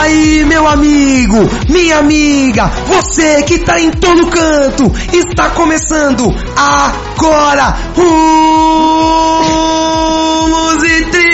aí, meu amigo, minha amiga, você que tá em todo canto, está começando agora Rumos e Trilhas!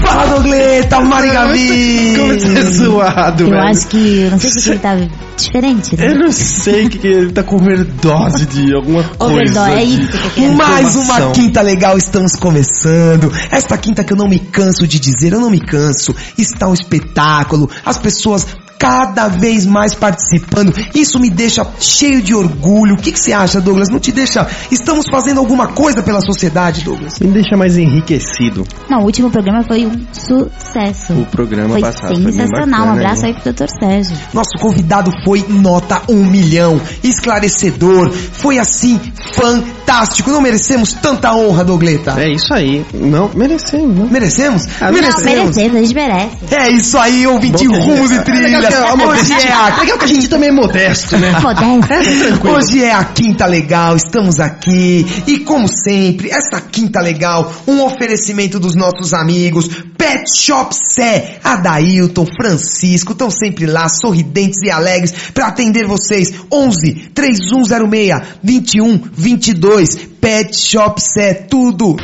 Fala, Dogleta, Mari Gabi! Como você é zoado, velho. Eu acho que, não sei se ele tá diferente, né? Eu não sei que ele tá com overdose de alguma coisa. Overdose, é isso que eu quero. Mais uma quinta legal, estamos começando. Esta quinta que eu não me canso de dizer, eu não me canso. Está um espetáculo, as pessoas cada vez mais participando. Isso me deixa cheio de orgulho. O que você acha, Douglas? Não te deixa? Estamos fazendo alguma coisa pela sociedade, Douglas? Me deixa mais enriquecido. Não, o último programa foi um sucesso. O programa passado foi bem sensacional. bacana, Um abraço né? aí pro Dr. Sérgio. Nosso convidado foi nota 1 milhão, esclarecedor, foi assim, fantástico. Não merecemos tanta honra, Dougleta? É isso aí. Não, merecemos, né? Merecemos? Não, merecemos, a gente merece. É isso aí, ouvinte Rumos e Trilhas. Hoje é a... Legal que a gente também é modesto, né? Modesto. Hoje é a quinta legal, estamos aqui e como sempre, esta quinta legal, um oferecimento dos nossos amigos Pet Shop Sé, Adailton, Francisco, estão sempre lá, sorridentes e alegres para atender vocês. 11 3106 2122. Pet Shop Sé, tudo,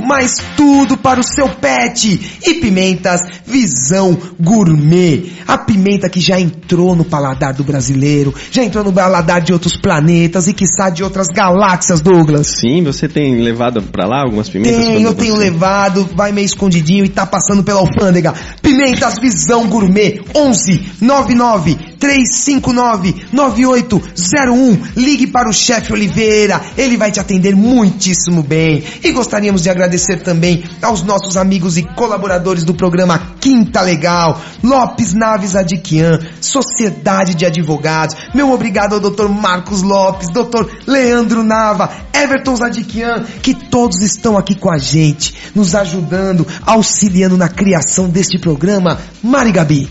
mas tudo para o seu pet. E Pimentas Visão Gourmet, a pimenta que já entrou no paladar do brasileiro, já entrou no paladar de outros planetas e quiçá de outras galáxias, Douglas. Sim, você tem levado pra lá algumas pimentas? Eu tenho levado, vai meio escondidinho e tá passando pela alfândega. Pimentas Visão Gourmet, 11 99 359 9801. Ligue para o chefe Oliveira, ele vai te atender muitíssimo bem. E gostaríamos de agradecer também aos nossos amigos e colaboradores do programa Quinta Legal, Lopes Naves Adiquian, Sociedade de Advogados. Meu obrigado ao Dr. Marcos Lopes, Dr. Leandro Nava, Everton Zadiquian, que todos estão aqui com a gente, nos ajudando, auxiliando na criação deste programa. Mari Gabi.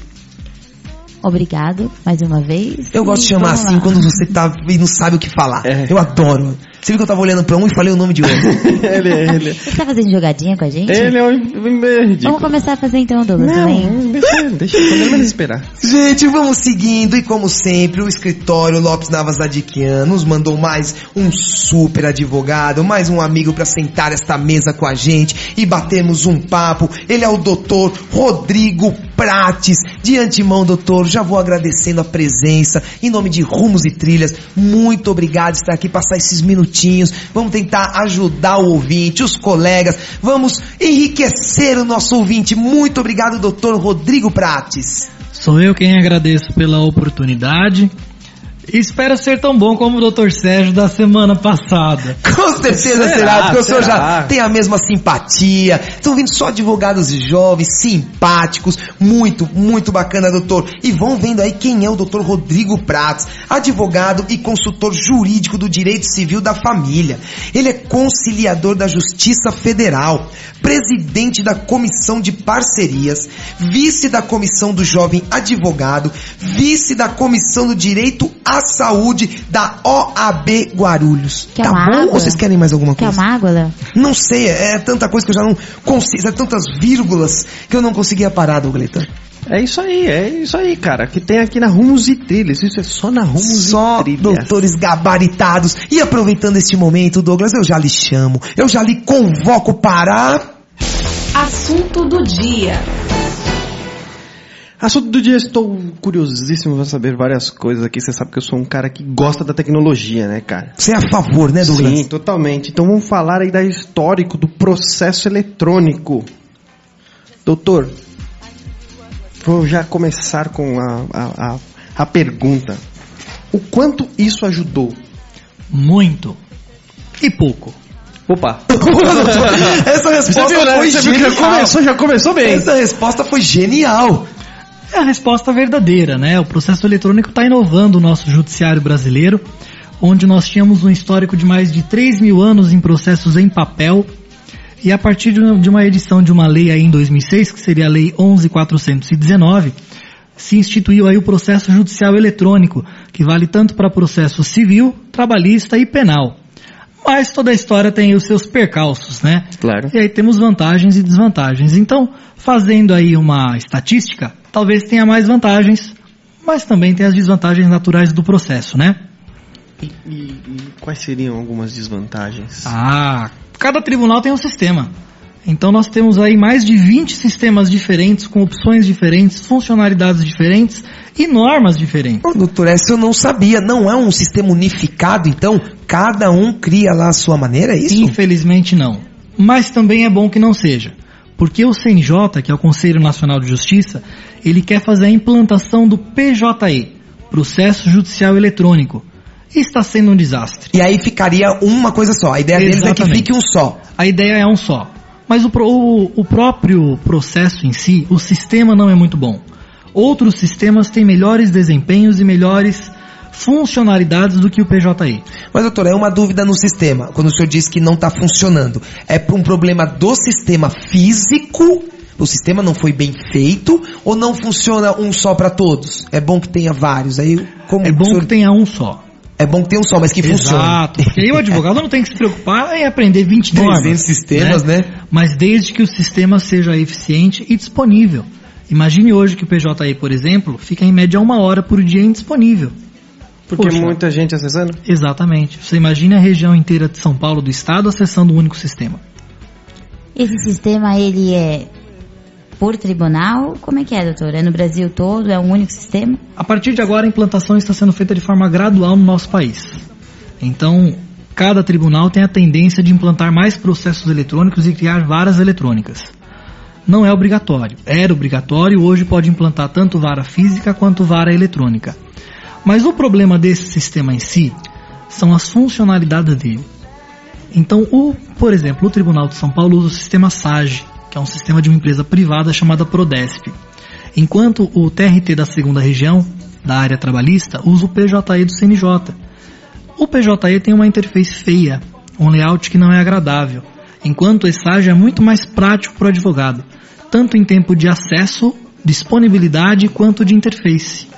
Obrigado, mais uma vez. Eu gosto de chamar assim quando você tá e não sabe o que falar. Eu adoro. Você viu que eu tava olhando pra um e falei o nome de outro. ele. Você tá fazendo jogadinha com a gente? Ele é um ridículo. Vamos começar a fazer então, Douglas. Não, deixa eu menos esperar. Gente, vamos seguindo e como sempre, o escritório Lopes Navas Adiquian nos mandou mais um super advogado, mais um amigo pra sentar esta mesa com a gente e batermos um papo. Ele é o Dr. Rodrigo Prates. De antemão, doutor, já vou agradecendo a presença em nome de Rumos e Trilhas. Muito obrigado por estar aqui, passar esses minutinhos. Vamos tentar ajudar o ouvinte, os colegas. Vamos enriquecer o nosso ouvinte. Muito obrigado, doutor Rodrigo Prates. Sou eu quem agradeço pela oportunidade. Espero ser tão bom como o Dr. Sérgio da semana passada. Com certeza será, porque o senhor já tem a mesma simpatia. Estão vindo só advogados jovens, simpáticos, muito bacana, doutor. E vão vendo aí quem é o Dr. Rodrigo Prates, advogado e consultor jurídico do Direito Civil da Família. Ele é conciliador da Justiça Federal, presidente da Comissão de Parcerias, vice da Comissão do Jovem Advogado, vice da Comissão do Direito à Saúde da OAB Guarulhos. Quer Tá uma bom? água? Ou vocês querem mais alguma Quer coisa? uma água, Léo? Não sei, é tanta coisa que eu já não consigo, é tantas vírgulas que eu não conseguia parar, Dougleta. É isso aí, cara, que tem aqui na Rumos e Trilhas. Isso é só na Rumos Só e Trilhas. doutores gabaritados. E aproveitando este momento, Douglas, eu já lhe chamo, eu já lhe convoco para... Assunto do dia. Assunto do dia, estou curiosíssimo para saber várias coisas aqui. Você sabe que eu sou um cara que gosta da tecnologia, né, cara? Você é a favor, né, Douglas? Sim, totalmente. Então vamos falar aí da histórico do processo eletrônico. Doutor, vou já começar com a pergunta. O quanto isso ajudou? Muito. E pouco. Opa! Essa resposta foi genial. Já começou bem. Essa resposta foi genial. É a resposta verdadeira, né? O processo eletrônico está inovando o nosso judiciário brasileiro, onde nós tínhamos um histórico de mais de 3.000 anos em processos em papel, e a partir de uma edição de uma lei aí em 2006, que seria a Lei 11.419, se instituiu aí o processo judicial eletrônico, que vale tanto para processo civil, trabalhista e penal. Mas toda a história tem os seus percalços, né? Claro. E aí temos vantagens e desvantagens. Então, fazendo aí uma estatística, talvez tenha mais vantagens, mas também tem as desvantagens naturais do processo, né? E quais seriam algumas desvantagens? Cada tribunal tem um sistema. Então nós temos aí mais de 20 sistemas diferentes, com opções diferentes, funcionalidades diferentes e normas diferentes. Ô, doutor, essa eu não sabia. Não é um sistema unificado, então? Cada um cria lá a sua maneira, é isso? Infelizmente não. Mas também é bom que não seja. Porque o CNJ, que é o Conselho Nacional de Justiça, ele quer fazer a implantação do PJE, Processo Judicial Eletrônico. E está sendo um desastre. E aí ficaria uma coisa só. A ideia deles é que fique um só. A ideia é um só. Mas o próprio processo em si, o sistema não é muito bom. Outros sistemas têm melhores desempenhos e melhores funcionalidades do que o PJE. Mas, doutor, é uma dúvida no sistema. Quando o senhor diz que não está funcionando, é por um problema do sistema físico? O sistema não foi bem feito? Ou não funciona um só para todos? É bom que tenha vários. Aí, como é bom que tenha um só. É bom que tenha um só, mas que funcione. Exato, porque aí o advogado não tem que se preocupar em aprender 20 normas. 300 sistemas, né? Mas desde que o sistema seja eficiente e disponível. Imagine hoje que o PJE, por exemplo, fica em média 1 hora por dia indisponível. Porque muita gente acessando? Exatamente. Você imagina a região inteira de São Paulo, do estado, acessando um único sistema. Esse sistema, ele é por tribunal? Como é que é, doutor? É no Brasil todo? É um único sistema? A partir de agora, a implantação está sendo feita de forma gradual no nosso país. Então, cada tribunal tem a tendência de implantar mais processos eletrônicos e criar varas eletrônicas. Não é obrigatório. Era obrigatório, hoje pode implantar tanto vara física quanto vara eletrônica. Mas o problema desse sistema em si são as funcionalidades dele. Então, por exemplo, o Tribunal de São Paulo usa o sistema SAGE, que é um sistema de uma empresa privada chamada Prodesp. Enquanto o TRT da 2ª Região, da área trabalhista, usa o PJE do CNJ. O PJE tem uma interface feia, um layout que não é agradável, enquanto o SAGE é muito mais prático para o advogado, tanto em tempo de acesso, disponibilidade, quanto de interface.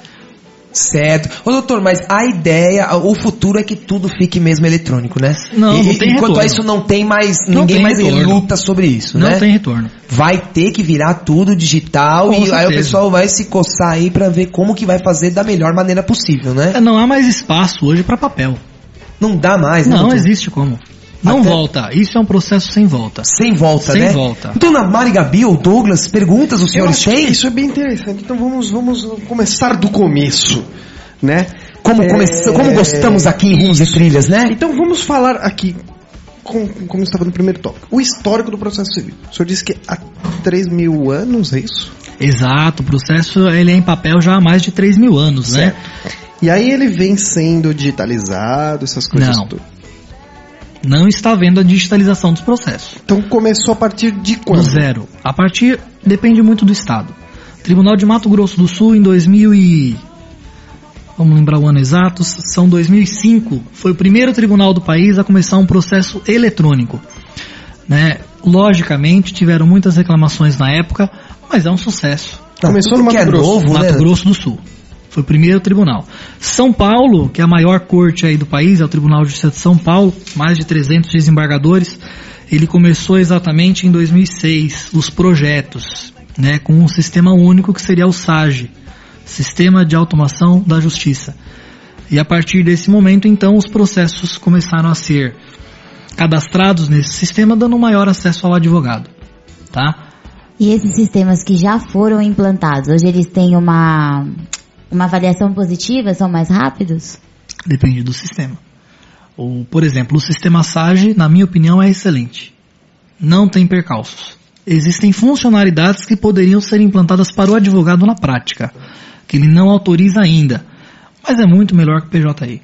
Certo. Ô, doutor, mas a ideia, o futuro é que tudo fique mesmo eletrônico, né? Não tem retorno. Enquanto a isso não tem mais, ninguém mais luta sobre isso, né? Não tem retorno. Vai ter que virar tudo digital. Com e certeza. Aí o pessoal vai se coçar aí pra ver como que vai fazer da melhor maneira possível, né? Não há mais espaço hoje para papel. Não dá mais, né? Não doutor? existe como. Não volta. Isso é um processo sem volta. Sem volta, né? Sem volta. Dona Mari Gabi ou Douglas, perguntas os senhores têm? Isso é bem interessante. Então vamos começar do começo, né? Como gostamos aqui em Rumos e Trilhas, né? Então vamos falar aqui, como estava no primeiro tópico, o histórico do processo civil. O senhor disse que há 3.000 anos, é isso? Exato. O processo ele é em papel já há mais de 3.000 anos, certo, né? E aí ele vem sendo digitalizado, essas coisas tudo. Não está havendo a digitalização dos processos. Então começou a partir de quando? Do zero. A partir, depende muito do estado. Tribunal de Mato Grosso do Sul em 2000 e... Vamos lembrar o ano exato, são 2005. Foi o primeiro tribunal do país a começar um processo eletrônico, né? Logicamente, tiveram muitas reclamações na época, mas é um sucesso. Começou no Mato Grosso. Novo, Mato Grosso do Sul. Foi o primeiro tribunal. São Paulo, que é a maior corte aí do país, é o Tribunal de Justiça de São Paulo, mais de 300 desembargadores. Ele começou exatamente em 2006, os projetos, né, com um sistema único que seria o SAGE, Sistema de Automação da Justiça. E a partir desse momento, então, os processos começaram a ser cadastrados nesse sistema, dando um maior acesso ao advogado, tá? E esses sistemas que já foram implantados, hoje eles têm uma avaliação positiva, são mais rápidos? Depende do sistema. Por exemplo, o sistema SAGE, na minha opinião, é excelente. Não tem percalços. Existem funcionalidades que poderiam ser implantadas para o advogado na prática, que ele não autoriza ainda, mas é muito melhor que o PJE.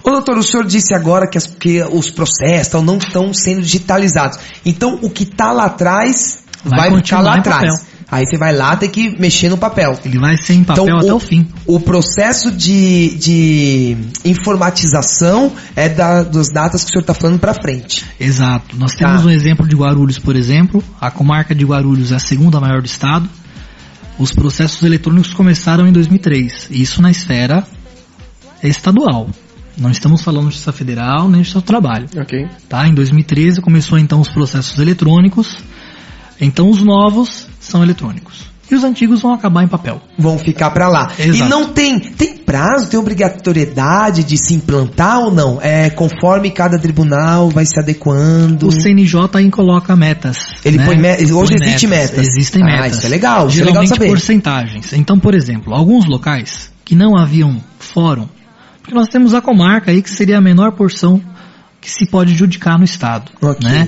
Ô doutor, o senhor disse agora que os processos não estão sendo digitalizados. Então o que está lá atrás vai ficar lá atrás. Papel. Aí você vai lá ter que mexer no papel. Ele vai ser em papel então, até o fim. O processo de informatização é das datas que o senhor está falando para frente. Exato. Nós temos um exemplo de Guarulhos, por exemplo. A comarca de Guarulhos é a 2ª maior do estado. Os processos eletrônicos começaram em 2003. Isso na esfera estadual. Não estamos falando de Justiça Federal nem de Justiça do Trabalho. Ok. Tá? Em 2013 começou então os processos eletrônicos. Então os novos são eletrônicos. E os antigos vão acabar em papel. Vão ficar pra lá. Exato. E não tem prazo, tem obrigatoriedade de se implantar ou não? É conforme cada tribunal vai se adequando. O CNJ aí coloca metas. Ele né? põe hoje Põe existe metas. Existem metas. Isso é legal, isso é legal Geralmente saber. porcentagens. Então, por exemplo, alguns locais que não haviam fórum, porque nós temos a comarca aí que seria a menor porção que se pode adjudicar no estado. Ok. Né?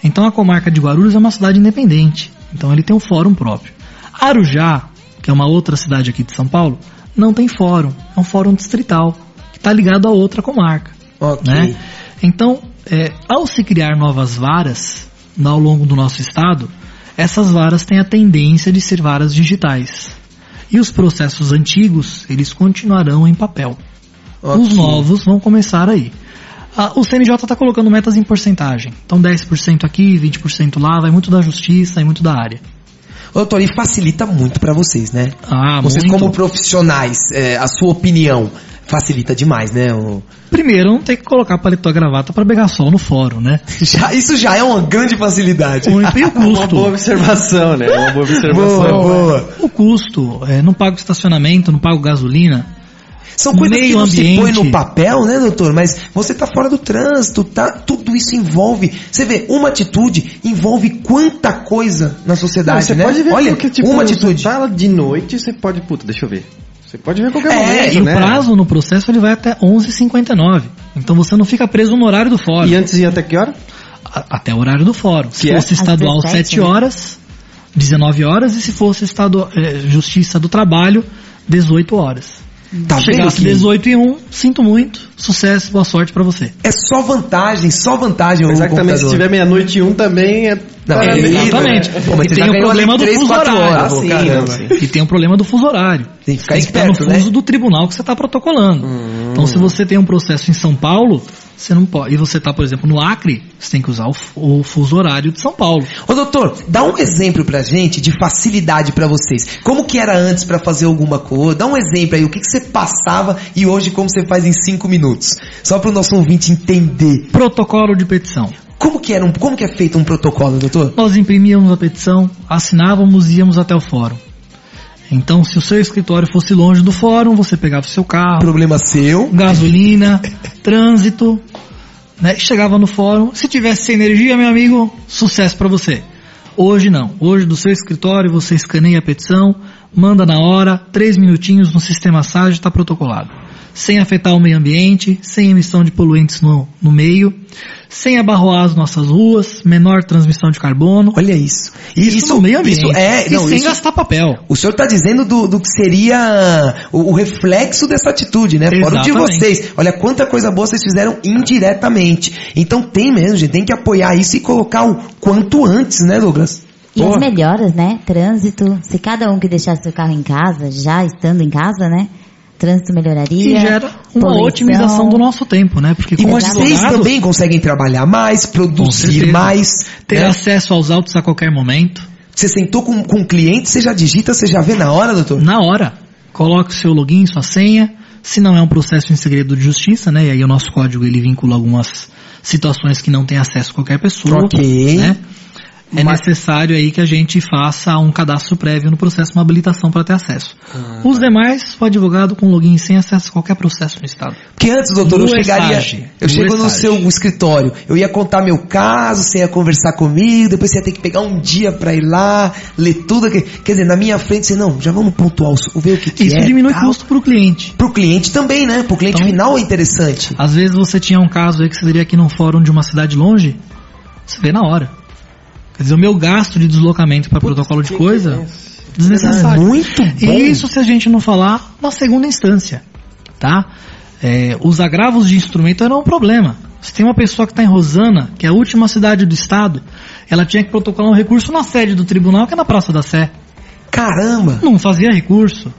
Então a comarca de Guarulhos é uma cidade independente. Então ele tem um fórum próprio. Arujá, que é uma outra cidade aqui de São Paulo, não tem fórum. É um fórum distrital, que está ligado a outra comarca. Ok. Né? Então, ao se criar novas varas ao longo do nosso estado, essas varas têm a tendência de ser varas digitais. E os processos antigos, eles continuarão em papel. Ok. Os novos vão começar aí. O CNJ está colocando metas em porcentagem. Então 10% aqui, 20% lá, vai muito da justiça e muito da área. Doutor, e facilita muito pra vocês, né? Ah, Vocês muito. como profissionais, a sua opinião, facilita demais, né? Primeiro, não tem que colocar paletó e gravata para pegar sol no fórum, né? Isso já é uma grande facilidade. E o Uma custo. boa observação, né? Uma boa observação. Boa. O custo, não pago estacionamento, não pago gasolina. São coisas que Meio não se põe ambiente. no papel, né, doutor? Mas você tá fora do trânsito, tá? Tudo isso envolve. Você vê, uma atitude envolve quanta coisa na sociedade, Você né? pode ver Olha, porque, tipo, uma atitude. Você tá de noite, você pode... Puta, deixa eu ver. Você pode ver a qualquer momento, E o né? prazo no processo ele vai até 11h59. Então você não fica preso no horário do fórum. E antes ia até que hora? Até o horário do fórum. Se Que é? fosse estadual, Às 17, 7 horas, 19 horas. E se fosse Justiça do Trabalho, 18 horas. Tá vendo Chegasse que 18h01, sinto muito, sucesso, boa sorte pra você. é só vantagem o Mas também, computador. se tiver meia-noite e um também é... Não, parabéns, exatamente. né? Pô, mas E você tem já o ganhou problema ali do 3, fuso 4 horário. horas. sim, Caramba. sim. E tem o problema do fuso horário. Tem que ficar Você esperto, tá no fuso né? do tribunal que você está protocolando. Então, se você tem um processo em São Paulo, você não pode. E você está, por exemplo, no Acre, você tem que usar o fuso horário de São Paulo. Ô doutor, dá um exemplo pra gente de facilidade pra vocês. Como que era antes pra fazer alguma coisa? Dá um exemplo aí, o que você passava e hoje como você faz em 5 minutos. Só pro nosso ouvinte entender. Protocolo de petição. Como que é feito um protocolo, doutor? Nós imprimíamos a petição, assinávamos e íamos até o fórum. Então, se o seu escritório fosse longe do fórum, você pegava o seu carro, Problema seu. gasolina, trânsito, né? Chegava no fórum. Se tivesse sem energia, meu amigo, sucesso para você. Hoje não. Hoje do seu escritório você escaneia a petição, manda na hora, 3 minutinhos no sistema SAG, está protocolado. Sem afetar o meio ambiente, sem emissão de poluentes no meio, sem abarroar as nossas ruas, menor transmissão de carbono. Olha isso. Isso no meio ambiente. Isso sem gastar papel. O senhor está dizendo do que seria o reflexo dessa atitude, né? Fora o de Exatamente. vocês. Olha quanta coisa boa vocês fizeram indiretamente. Então tem mesmo, gente, tem que apoiar isso e colocar o quanto antes, né, Douglas? E Pô. as melhoras, né? Trânsito. Se cada um que deixasse seu carro em casa, já estando em casa, né? Trânsito melhoraria. Que gera uma poluição. otimização do nosso tempo, né? Porque E como vocês advogado, também conseguem trabalhar mais, com produzir certeza, mais. ter né? acesso aos autos a qualquer momento. Você sentou com um cliente, você já digita, você já vê na hora, doutor? Na hora, coloque o seu login, sua senha. Se não é um processo em segredo de justiça, né? E aí o nosso código ele vincula algumas situações que não tem acesso a qualquer pessoa. Ok. Né? É necessário aí que a gente faça um cadastro prévio no processo, uma habilitação para ter acesso. Os demais, o advogado com login sem acesso a qualquer processo no estado. Porque antes, doutor, No eu chegaria. Esage. Eu No chego no Esage. seu escritório, eu ia contar meu caso, você ia conversar comigo, depois você ia ter que pegar um dia pra ir lá, ler tudo. Quer dizer, na minha frente, você não, já vamos pontuar, ver o que Isso é. diminui tal. custo para o cliente. Pro cliente também, né? Pro cliente Então, final é interessante. Às vezes você tinha um caso aí que você teria aqui num fórum de uma cidade longe, você vê na hora. Quer dizer, o meu gasto de deslocamento para protocolo de coisa, desnecessário. Muito bom. E isso se a gente não falar na segunda instância, tá? Os agravos de instrumento eram um problema. Se tem uma pessoa que está em Rosana, que é a última cidade do estado, ela tinha que protocolar um recurso na sede do tribunal, que é na Praça da Sé. Caramba! Não fazia recurso.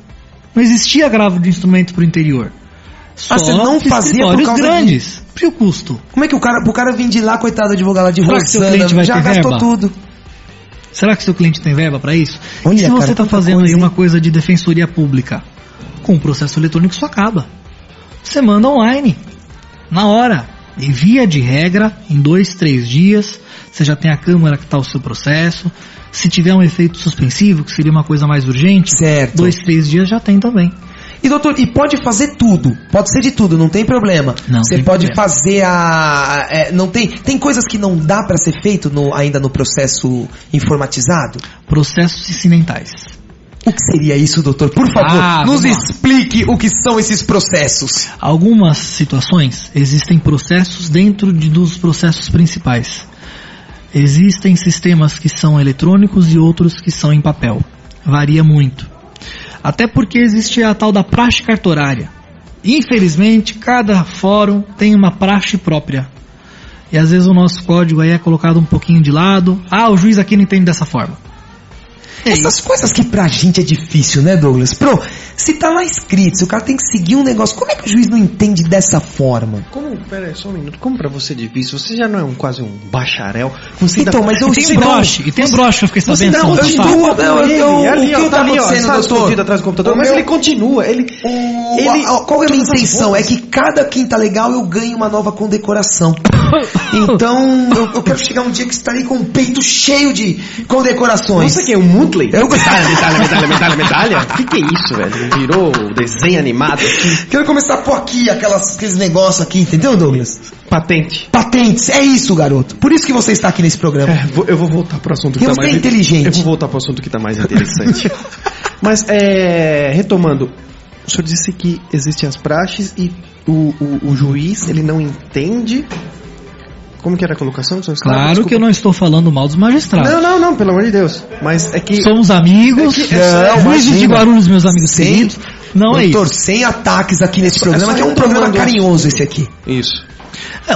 Não existia agravo de instrumento para o interior. Só você não fazia por escritórios causa grandes. E o custo? Como é que pro cara vir de lá, coitado do advogado lá de Será que seu cliente Rosana, vai já ter gastou verba? tudo. Será que seu cliente tem verba para isso? Olha, e se você cara, está quanta fazendo coisa, aí hein? uma coisa de defensoria pública, com o processo eletrônico isso acaba. Você manda online. na hora. E via de regra, em 2-3 dias, você já tem a câmara que está o seu processo. Se tiver um efeito suspensivo, que seria uma coisa mais urgente, Certo. 2-3 dias já tem também. E doutor, e pode fazer tudo, pode ser de tudo, não tem problema. Não Você tem pode problema. fazer não tem coisas que não dá para ser feito ainda no processo informatizado? Processos incidentais. O que seria isso, doutor? Por favor, nos vamos lá. explique o que são esses processos. Algumas situações existem processos dentro dos processos principais. Existem sistemas que são eletrônicos e outros que são em papel. Varia muito. Até porque existe a tal da praxe cartorária. Infelizmente, cada fórum tem uma praxe própria. E às vezes o nosso código aí é colocado um pouquinho de lado. O juiz aqui não entende dessa forma. Essas coisas que pra gente é difícil, né, Douglas? Se tá lá escrito, se o cara tem que seguir um negócio, como é que o juiz não entende dessa forma? Pera aí, só um minuto. Como pra você é difícil? Você já não é quase um bacharel? Então, mas eu E tem broche, que eu fiquei sabendo. não, São eu Paulo. estou- o que tá acontecendo, está doutor? escondido atrás do computador, O mas meu- ele continua. Qual é a minha todas as intenção? vezes. É que cada quinta legal eu ganhe uma nova condecoração. Então, eu quero chegar um dia que estarei com o peito cheio de condecorações. Você que é um Mutley? Eu Medalha? O que é isso, velho? Virou desenho animado aqui. quero começar a pôr aqui aqueles negócios aqui, entendeu, Douglas? Patente. Patentes, é isso, garoto. Por isso que você está aqui nesse programa. Eu vou voltar pro assunto que Porque tá você mais é inteligente. Eu vou voltar pro assunto que tá mais interessante. Mas, retomando, o senhor disse que existem as praxes e o juiz, ele não entende. Como que era a colocação? Claro que eu não estou falando mal dos magistrados. Não, pelo amor de Deus. Mas é que... Somos amigos, Não, juízes de imagina. Guarulhos, meus amigos Sim. queridos. Não é Doutor, isso. sem ataques aqui nesse só programa, que é um programa retomando o carinhoso esse aqui. Isso.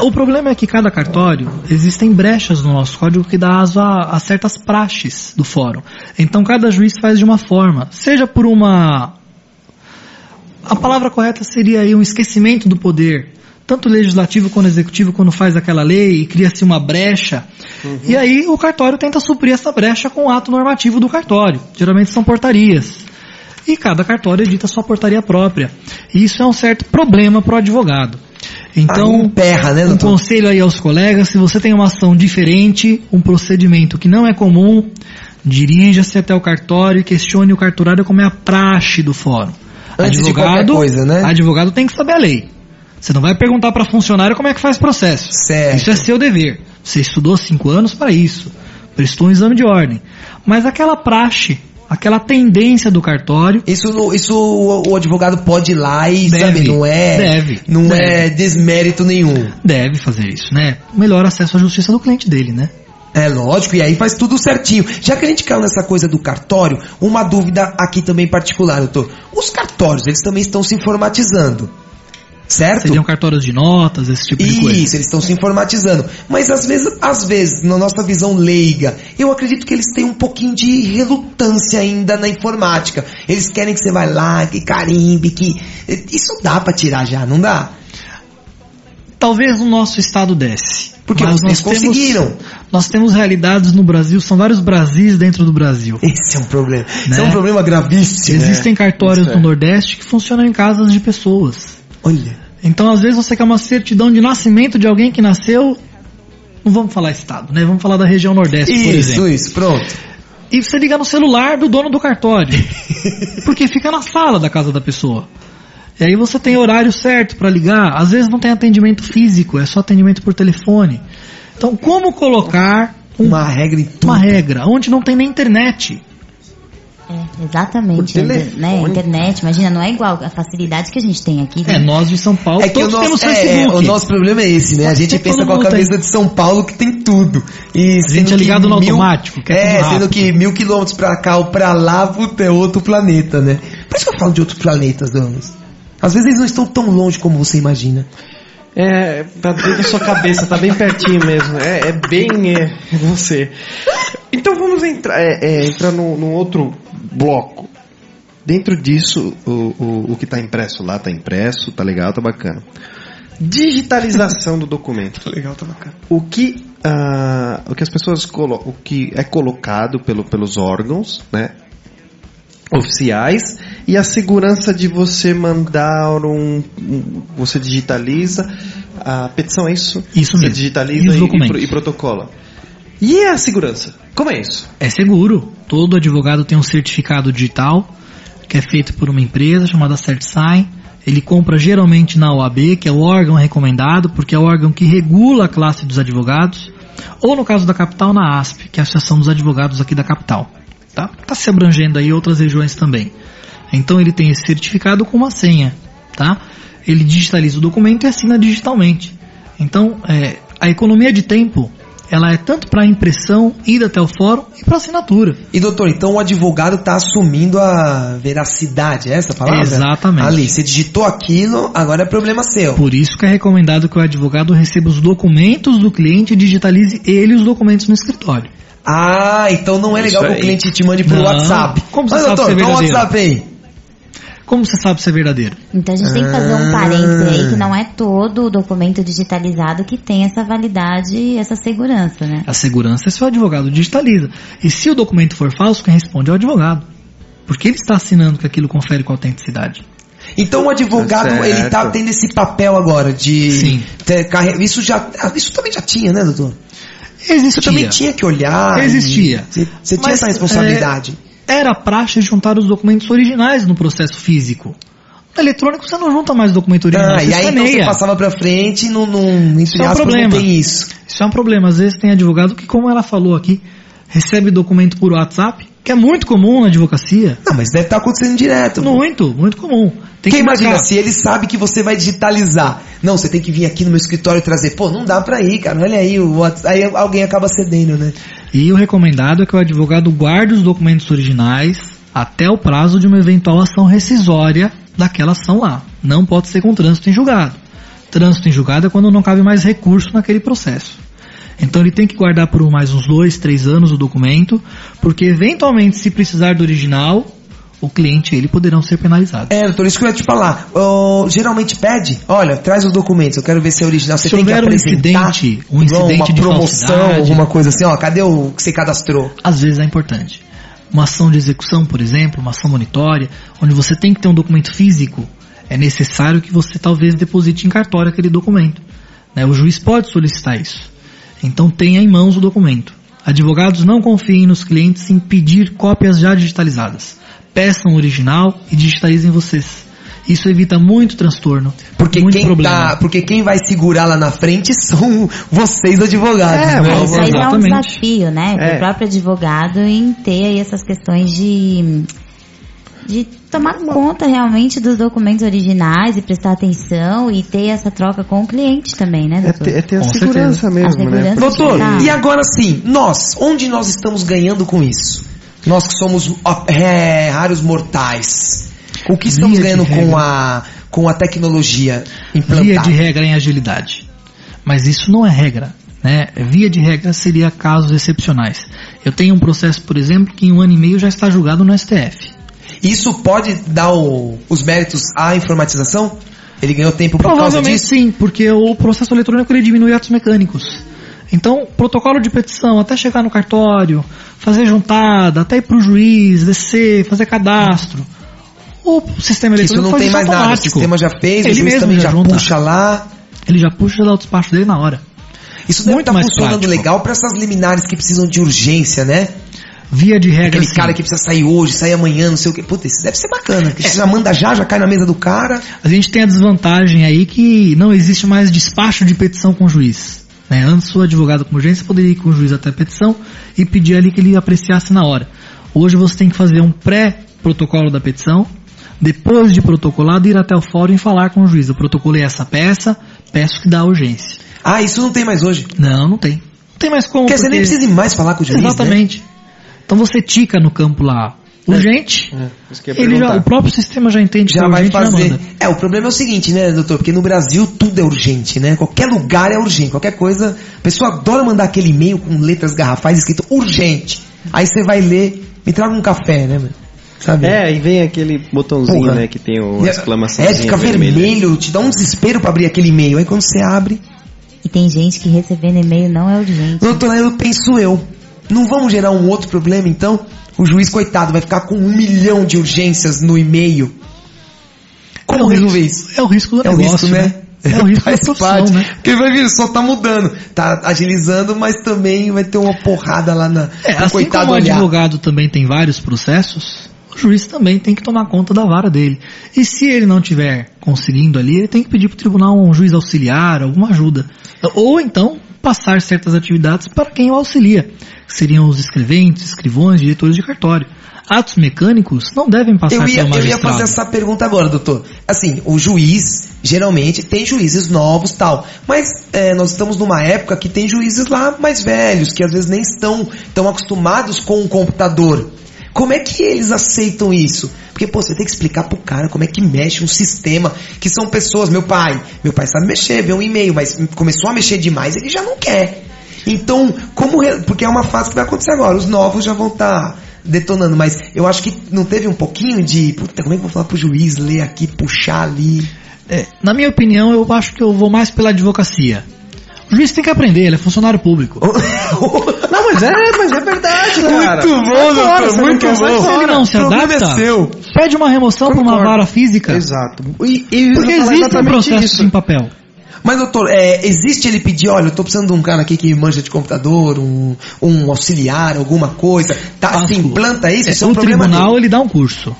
O problema é que cada cartório, existem brechas no nosso código que dá aso a certas praxes do fórum. Então cada juiz faz de uma forma. Seja por uma... A palavra correta seria aí um esquecimento do poder. Tanto o legislativo quanto o executivo, quando faz aquela lei e cria-se uma brecha. E aí o cartório tenta suprir essa brecha com o ato normativo do cartório. Geralmente são portarias. E cada cartório edita sua portaria própria. E isso é um certo problema para o advogado. Então, emperra, né, um doutor? conselho aí aos colegas: se você tem uma ação diferente, um procedimento que não é comum, dirija-se até o cartório e questione o cartorário como é a praxe do fórum. Antes de qualquer coisa, né? Advogado tem que saber a lei. Você não vai perguntar para funcionário como é que faz processo. Certo. Isso é seu dever. Você estudou 5 anos para isso. Prestou um exame de ordem. Mas aquela praxe, aquela tendência do cartório... Isso o advogado pode ir lá e, Deve, sabe, não deve. é desmérito nenhum. Deve fazer isso, né? Melhor acesso à justiça do cliente dele, né? É lógico, e aí faz tudo certinho. Já que a gente caiu nessa coisa do cartório, uma dúvida aqui também particular, doutor. Os cartórios, eles também estão se informatizando, certo? Seriam cartórios de notas, esse tipo de coisa. Isso, eles estão se informatizando. Mas às vezes, na nossa visão leiga, eu acredito que eles têm um pouquinho de relutância ainda na informática. Eles querem que você vá lá, que carimbe, que... Isso dá pra tirar já, não dá? Talvez no nosso estado desce. Porque mas vocês conseguiram. Nós temos realidades no Brasil, são vários Brasis dentro do Brasil. Esse é um problema. Né? Isso é um problema gravíssimo. Existem cartórios no Nordeste que funcionam em casas de pessoas. Olha. Então, às vezes, você quer uma certidão de nascimento de alguém que nasceu... Não vamos falar estado, né? Vamos falar da região Nordeste, por exemplo. Isso, pronto. E você liga no celular do dono do cartório. Porque fica na sala da casa da pessoa. E aí você tem horário certo para ligar. Às vezes não tem atendimento físico, é só atendimento por telefone. Então, como colocar Uma regra em tudo. uma regra onde não tem nem internet? Exatamente. Né? Internet, imagina, não é igual a facilidade que a gente tem aqui. Né? Nós de São Paulo, É que todos temos Facebook. o nosso problema é esse, né? A gente Tem pensa todo com a mundo cabeça aí. de São Paulo que tem tudo. E A gente é ligado no automático, que é tudo sendo rápido. que 1000 quilômetros pra cá ou pra lá, puta, é outro planeta, né? Por isso que eu falo de outros planetas, Douglas. Às vezes eles não estão tão longe como você imagina. Tá dentro da sua cabeça, tá bem pertinho mesmo. É bem você. Então vamos entrar num outro bloco. Dentro disso, o que tá impresso lá tá impresso, tá legal, tá bacana. Digitalização do documento. Tá legal, tá bacana. O que as pessoas colocam, o que é colocado pelos órgãos, né? Oficiais, e a segurança de você mandar você digitaliza, a petição, é isso? Isso mesmo. Você digitaliza E os documentos. e protocola. E a segurança? Como é isso? É seguro. Todo advogado tem um certificado digital que é feito por uma empresa chamada CertSign. Ele compra geralmente na OAB, que é o órgão recomendado, porque é o órgão que regula a classe dos advogados, ou no caso da capital, na ASP, que é a Associação dos Advogados aqui da capital. Tá se abrangendo aí outras regiões também. Então ele tem esse certificado com uma senha, tá? Ele digitaliza o documento e assina digitalmente. Então, a economia de tempo, ela é tanto para impressão, ida até o fórum e para assinatura. E doutor, então o advogado está assumindo a veracidade, é essa a palavra? Exatamente. Ali, você digitou aquilo, agora é problema seu. Por isso que é recomendado que o advogado receba os documentos do cliente e digitalize ele os documentos no escritório. Ah, então não é legal que o cliente te mande por WhatsApp. Como você Mas, sabe doutor, se é dá um verdadeiro? WhatsApp aí. Como você sabe se é verdadeiro? Então a gente tem que fazer um parênteses aí que não é todo o documento digitalizado que tem essa validade e essa segurança, né? A segurança é se o advogado digitaliza. E se o documento for falso, quem responde é o advogado. Porque ele está assinando que aquilo confere com autenticidade. Então o advogado, Certo. ele tá tendo esse papel agora de... Sim. Isso também já tinha, né, doutor? Existia. Você também tinha que olhar. Existia. Você tinha Mas, essa responsabilidade. Era praxe juntar os documentos originais no processo físico. No eletrônico você não junta mais o documento original. E aí então você passava pra frente e Isso é um problema. não tem isso. Isso é um problema. Às vezes tem advogado que, como ela falou aqui, recebe documento por WhatsApp, que é muito comum na advocacia. Não, mas deve estar acontecendo direto. Muito comum. Tem Quem que imagina, marcar. se ele sabe que você vai digitalizar. Não, você tem que vir aqui no meu escritório e trazer. Pô, não dá pra ir, cara. Olha aí, aí alguém acaba cedendo, né? E o recomendado é que o advogado guarde os documentos originais até o prazo de uma eventual ação rescisória daquela ação lá. Não pode ser com trânsito em julgado. Trânsito em julgado é quando não cabe mais recurso naquele processo. Então ele tem que guardar por mais uns 2, 3 anos o documento, porque eventualmente, se precisar do original, o cliente e ele poderão ser penalizados. Doutor, isso que eu ia te falar. Geralmente pede, olha, traz os documentos, eu quero ver se é original. Você Se tem que houver um apresentar incidente uma de promoção, falsidade, alguma coisa assim, ó, cadê o que você cadastrou? Às vezes é importante. Uma ação de execução, por exemplo, uma ação monitória, onde você tem que ter um documento físico, é necessário que você talvez deposite em cartório aquele documento. Né? O juiz pode solicitar isso. Então tenha em mãos o documento. Advogados não confiem nos clientes em pedir cópias já digitalizadas. Peçam o original e digitalizem vocês. Isso evita muito transtorno, Porque muito problema. porque quem vai segurar lá na frente são vocês advogados, né? Isso aí é um Exatamente. desafio, né? Pro próprio advogado em ter aí essas questões de tomar conta realmente dos documentos originais e prestar atenção e ter essa troca com o cliente também, né, doutor? É ter a Com segurança certeza. mesmo, A segurança. né? Doutor, Tá. e agora sim, onde nós estamos ganhando com isso? Nós que somos raros mortais. O que estamos Via de ganhando regra. com a tecnologia implantada? Via de regra em agilidade. Mas isso não é regra. Né? Via de regra seria casos excepcionais. Eu tenho um processo, por exemplo, que em 1 ano e meio já está julgado no STF. Isso pode dar os méritos à informatização? Ele ganhou tempo por causa Provavelmente disso? sim, porque o processo eletrônico ele diminui atos mecânicos. Então, protocolo de petição, até chegar no cartório, fazer juntada, até ir para o juiz, descer, fazer cadastro. O sistema Isso eletrônico não faz tem isso mais nada, o automático. sistema já fez, o Ele juiz mesmo também já junta. puxa lá. Ele já puxa e já dá o despacho dele na hora. Isso deve Muito estar mais funcionando prático. legal para essas liminares que precisam de urgência, né? Via de regra Aquele sim. cara que precisa sair hoje, sair amanhã, não sei o que. Puta, isso deve ser bacana. Porque você já manda já cai na mesa do cara. A gente tem a desvantagem aí que não existe mais despacho de petição com o juiz. Né? Antes o advogado com urgência poderia ir com o juiz até a petição e pedir ali que ele apreciasse na hora. Hoje você tem que fazer um pré-protocolo da petição, depois de protocolado ir até o fórum e falar com o juiz. Eu protocolei essa peça, peço que dá urgência. Ah, isso não tem mais hoje. Não tem. Não tem mais como. Quer dizer, nem porque- precisa ir mais falar com o juiz, Exatamente. Então você tica no campo lá urgente, Isso que eu ia ele já, perguntar. o próprio sistema já entende que Já é vai urgente e já fazer. manda. O problema é o seguinte, né, doutor? Porque no Brasil tudo é urgente, né? Qualquer lugar é urgente. Qualquer coisa. A pessoa adora mandar aquele e-mail com letras garrafais escrito urgente. Aí você vai ler, me traga um café, né, mano? Sabe? E vem aquele botãozinho, Porra. né, que tem a exclamação. Fica vermelho, te dá um desespero pra abrir aquele e-mail. Aí quando você abre. E tem gente que recebendo e-mail não é urgente. Doutor, eu penso não vamos gerar um outro problema, então? O juiz, coitado, vai ficar com 1 milhão de urgências no e-mail. Como resolver isso? É o risco do É o negócio, risco, né? né? É o risco da Faz profissão, parte. né? Porque vai vir, só tá mudando, tá agilizando, mas também vai ter uma porrada lá na... Assim coitado como o olhar. advogado também tem vários processos, o juiz também tem que tomar conta da vara dele. E se ele não estiver conseguindo ali, ele tem que pedir para o tribunal um juiz auxiliar, alguma ajuda. Ou então passar certas atividades para quem o auxilia, que seriam os escreventes, escrivões, diretores de cartório. Atos mecânicos não devem passar pelo magistrado. Eu ia fazer essa pergunta agora, doutor. Assim, o juiz, geralmente, tem juízes novos e tal. Mas nós estamos numa época que tem juízes lá mais velhos, que às vezes nem estão tão acostumados com o computador. Como é que eles aceitam isso? Porque, pô, você tem que explicar pro cara como é que mexe um sistema, que são pessoas, meu pai sabe mexer, vê um e-mail, mas começou a mexer demais, ele já não quer. Então, porque é uma fase que vai acontecer agora, os novos já vão estar detonando, mas eu acho que não teve um pouquinho de, puta, como é que eu vou falar pro juiz, ler aqui, puxar ali? Na minha opinião, eu acho que eu vou mais pela advocacia. O juiz tem que aprender, ele é funcionário público. Não, mas é verdade, cara. Muito bom, doutor, muito bom. Se ele não se adapta, pede uma remoção para uma vara física. Exato. Porque existe um processo em papel. Mas, doutor, existe ele pedir, olha, eu tô precisando de um cara aqui que manja de computador, um auxiliar, alguma coisa, se implanta isso? Isso é um o problema tribunal, dele. ele dá um curso.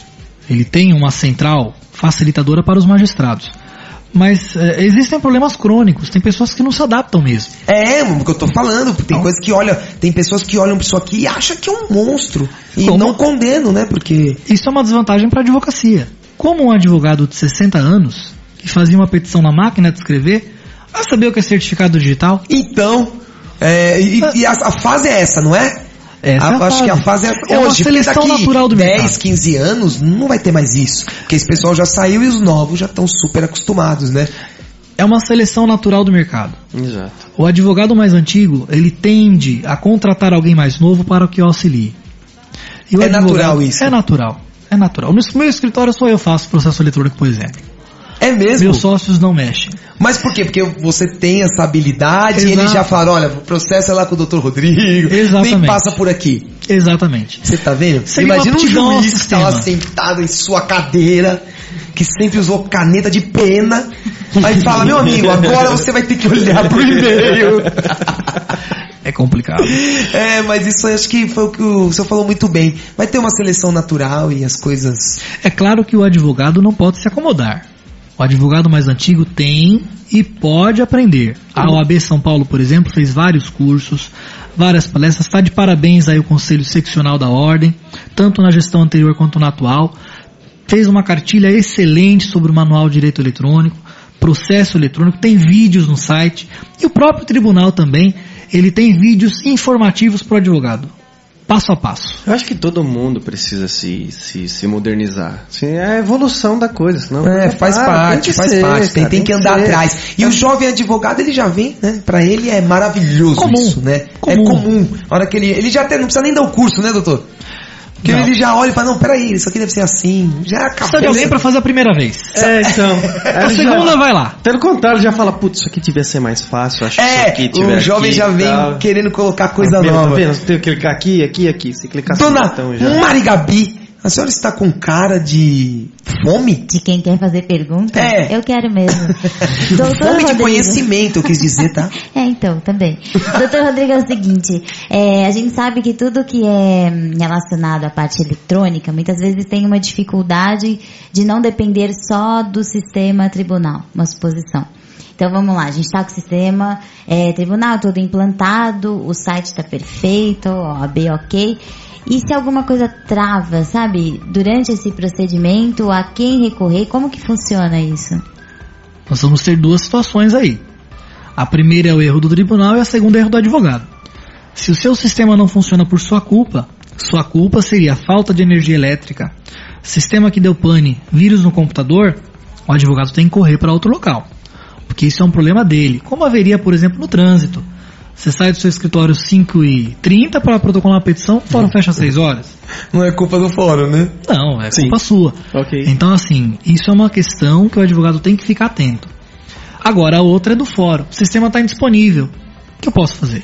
Ele tem uma central facilitadora para os magistrados. Mas existem problemas crônicos, tem pessoas que não se adaptam mesmo. O que eu tô falando, tem coisa que tem pessoas que olham pra isso aqui e acham que é um monstro. E Como? não condenam, né, porque... Isso é uma desvantagem para a advocacia. Como um advogado de 60 anos, que fazia uma petição na máquina de escrever, vai saber o que é certificado digital? Então, a fase é essa, não é? Acho que a fase é uma hoje, seleção porque daqui natural do 10, mercado. 15 anos não vai ter mais isso. Porque esse pessoal já saiu e os novos já estão super acostumados, né? É uma seleção natural do mercado. Exato. O advogado mais antigo, ele tende a contratar alguém mais novo para que o auxilie. E o natural isso? É natural. No meu escritório só eu faço processo eletrônico, por exemplo. É mesmo? Meus sócios não mexem. Mas por quê? Porque você tem essa habilidade e Exato. ele já fala, olha, o processo é lá com o Dr. Rodrigo, Exatamente. nem passa por aqui. Exatamente. Você tá vendo? Seria Imagina uma um aptidão ao juiz que tá lá sistema. sentado em sua cadeira, que sempre usou caneta de pena, aí fala, meu amigo, agora você vai ter que olhar pro e-mail. É complicado. Mas isso acho que foi o que o senhor falou muito bem. Vai ter uma seleção natural e as coisas... É claro que o advogado não pode se acomodar. O advogado mais antigo tem e pode aprender. A OAB São Paulo, por exemplo, fez vários cursos, várias palestras. Está de parabéns aí o Conselho Seccional da Ordem, tanto na gestão anterior quanto na atual. Fez uma cartilha excelente sobre o Manual de Direito Eletrônico, processo eletrônico, tem vídeos no site. E o próprio tribunal também, ele tem vídeos informativos para o advogado. Passo a passo. Eu acho que todo mundo precisa se modernizar. Assim, é a evolução da coisa. Senão faz parte. Tem que andar atrás. E o jovem advogado, ele já vem, né? Pra ele é maravilhoso isso, né? É comum. A hora que ele já até não precisa nem dar o curso, né, doutor? Porque ele já olha e fala, não, peraí, isso aqui deve ser assim. Já acabou. Precisa de alguém pra fazer a primeira vez. Então. A segunda vai lá. Pelo contrário, já fala, putz, isso aqui devia ser mais fácil. Acho que isso aqui tiver o jovem aqui, já vem tal. querendo colocar coisa nova. Tá vendo? Você tem que clicar aqui. Se clicar assim, Dona então já. Marigabi, a senhora está com cara de fome? De quem quer fazer pergunta? Eu quero mesmo. Doutor Fome de Rodrigo. conhecimento, eu quis dizer, tá? Então, também. Doutor Rodrigo, é o seguinte, a gente sabe que tudo que é relacionado à parte eletrônica, muitas vezes tem uma dificuldade de não depender só do sistema tribunal, uma suposição. Então vamos lá, a gente está com o sistema tribunal todo implantado, o site está perfeito, OAB ok. E se alguma coisa trava, sabe, durante esse procedimento, a quem recorrer, como que funciona isso? Nós vamos ter duas situações aí. A primeira é o erro do tribunal e a segunda é o erro do advogado. Se o seu sistema não funciona por sua culpa seria a falta de energia elétrica, sistema que deu pane, vírus no computador, o advogado tem que correr para outro local. Porque isso é um problema dele. Como haveria, por exemplo, no trânsito. Você sai do seu escritório 5h30 para protocolar uma petição, o fórum fecha às 6 horas. Não é culpa do fórum, né? Não, é culpa sua. Okay. Então, assim, isso é uma questão que o advogado tem que ficar atento. Agora, a outra é do fórum. O sistema está indisponível. O que eu posso fazer?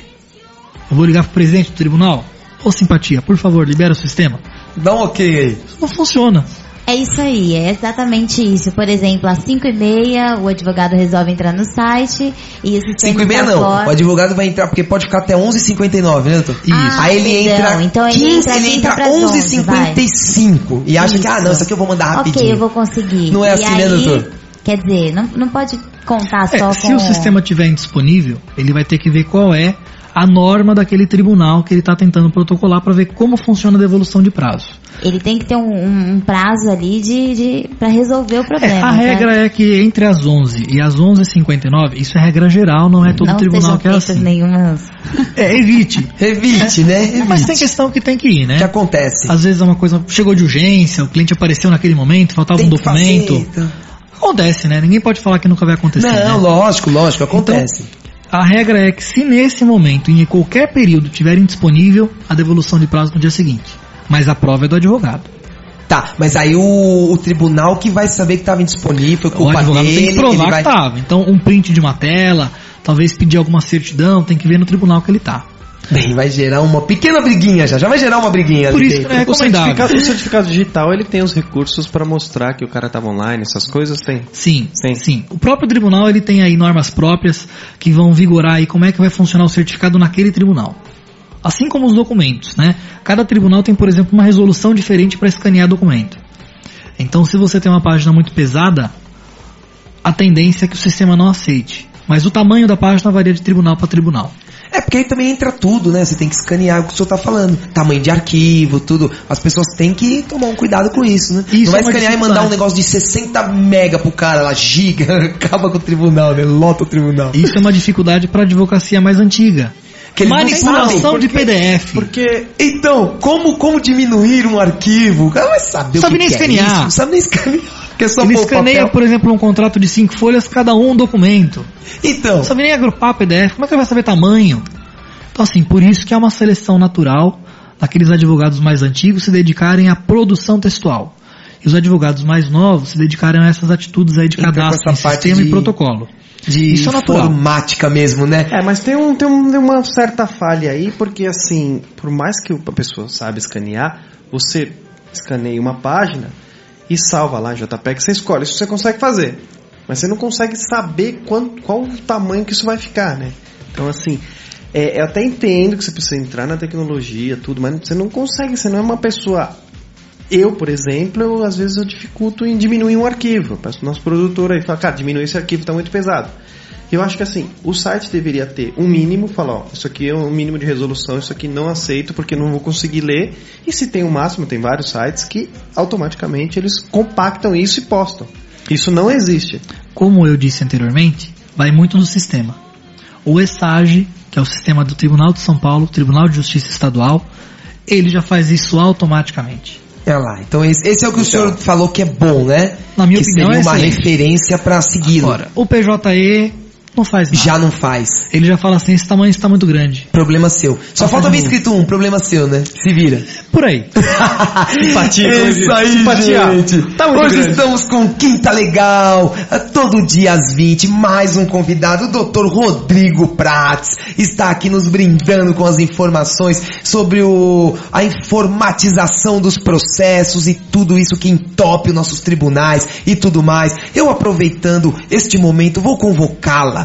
Eu vou ligar para o presidente do tribunal? Ô, simpatia, por favor, libera o sistema. Dá um ok aí. Isso não funciona. É isso aí, é exatamente isso. Por exemplo, às 5h30 o advogado resolve entrar no site e o sistema 5h30 não, o advogado vai entrar porque pode ficar até 11h59, né, doutor? Isso. Aí ele entra, então ele entra 11h55 e acha que, não, isso aqui eu vou mandar rapidinho. Ok, eu vou conseguir. Não é assim, né, doutor? Quer dizer, não pode contar só com... Se o sistema estiver indisponível, ele vai ter que ver qual é a norma daquele tribunal que ele está tentando protocolar para ver como funciona a devolução de prazo. Ele tem que ter um prazo ali para resolver o problema. A regra é que entre as 11 e as 11h59, isso é regra geral, não é todo tribunal que é assim. Nenhumas... Evite, né? Evite. Mas tem questão que tem que ir, né? Que acontece. Às vezes é uma coisa, chegou de urgência, o cliente apareceu naquele momento, faltava um documento. Acontece, né? Ninguém pode falar que nunca vai acontecer. Não, né? lógico, acontece. Então, a regra é que se nesse momento, em qualquer período, tiver indisponível, a devolução de prazo no dia seguinte. Mas a prova é do advogado. Tá, mas aí o tribunal que vai saber que estava indisponível, foi culpa dele. O advogado tem que provar que estava. Então, um print de uma tela, talvez pedir alguma certidão, tem que ver no tribunal que ele está. Bem, vai gerar uma pequena briguinha já vai gerar uma briguinha. Por isso que é recomendável. O certificado digital, ele tem os recursos para mostrar que o cara estava online, essas coisas tem? Sim. O próprio tribunal, ele tem aí normas próprias que vão vigorar aí como é que vai funcionar o certificado naquele tribunal. Assim como os documentos, né? Cada tribunal tem, por exemplo, uma resolução diferente para escanear documento. Então, se você tem uma página muito pesada, a tendência é que o sistema não aceite. Mas o tamanho da página varia de tribunal para tribunal. Porque aí também entra tudo, né? Você tem que escanear o que o senhor tá falando. Tamanho de arquivo, tudo. As pessoas têm que tomar um cuidado com isso, né? Não vai escanear e mandar um negócio de 60 mega pro cara lá, giga, acaba com o tribunal, né? Lota o tribunal. Isso é uma dificuldade para a advocacia mais antiga. Manipulação de PDF. Porque, então, como diminuir um arquivo? O cara vai saber o que nem escanear. É isso. Não sabe nem escanear. Ele escaneia, por exemplo, um contrato de 5 folhas, cada um documento. Então. Não sabe nem agrupar PDF. Como é que ele vai saber tamanho? Então, assim, por isso que é uma seleção natural daqueles advogados mais antigos se dedicarem à produção textual. E os advogados mais novos se dedicarem a essas atitudes aí de cadastro em sistema e protocolo. Isso é informática mesmo, né? Mas tem uma certa falha aí, porque assim, por mais que a pessoa saiba escanear, você escaneia uma página e salva lá em JPEG, você escolhe, isso você consegue fazer. Mas você não consegue saber qual o tamanho que isso vai ficar, né? Então assim, eu até entendo que você precisa entrar na tecnologia, tudo, mas você não consegue, você não é uma pessoa... Eu, por exemplo, às vezes eu dificulto em diminuir um arquivo. Peço pro nosso produtor aí, fala, cara, diminuir esse arquivo, tá muito pesado. Eu acho que assim, o site deveria ter um mínimo, falar, isso aqui é um mínimo de resolução, isso aqui não aceito porque não vou conseguir ler. E se tem um máximo, tem vários sites que automaticamente eles compactam isso e postam. Isso não existe. Como eu disse anteriormente, vai muito no sistema. O ESAGE, que é o sistema do Tribunal de São Paulo, Tribunal de Justiça Estadual, ele já faz isso automaticamente. Lá, então esse é o que o senhor falou que é bom, né? Na minha opinião, seria uma referência para segui-lo. Agora, o PJE não faz nada. Já não faz. Ele já fala assim, esse tamanho está muito grande. Problema seu. Só falta bem escrito problema seu, né? Se vira. Por aí. Simpatia. Isso aí, gente. Tá Hoje grande. Estamos com Quinta Legal. Todo dia às 20, mais um convidado, o Dr. Rodrigo Prats. Está aqui nos brindando com as informações sobre a informatização dos processos e tudo isso que entope os nossos tribunais e tudo mais. Eu, aproveitando este momento, vou convocá-la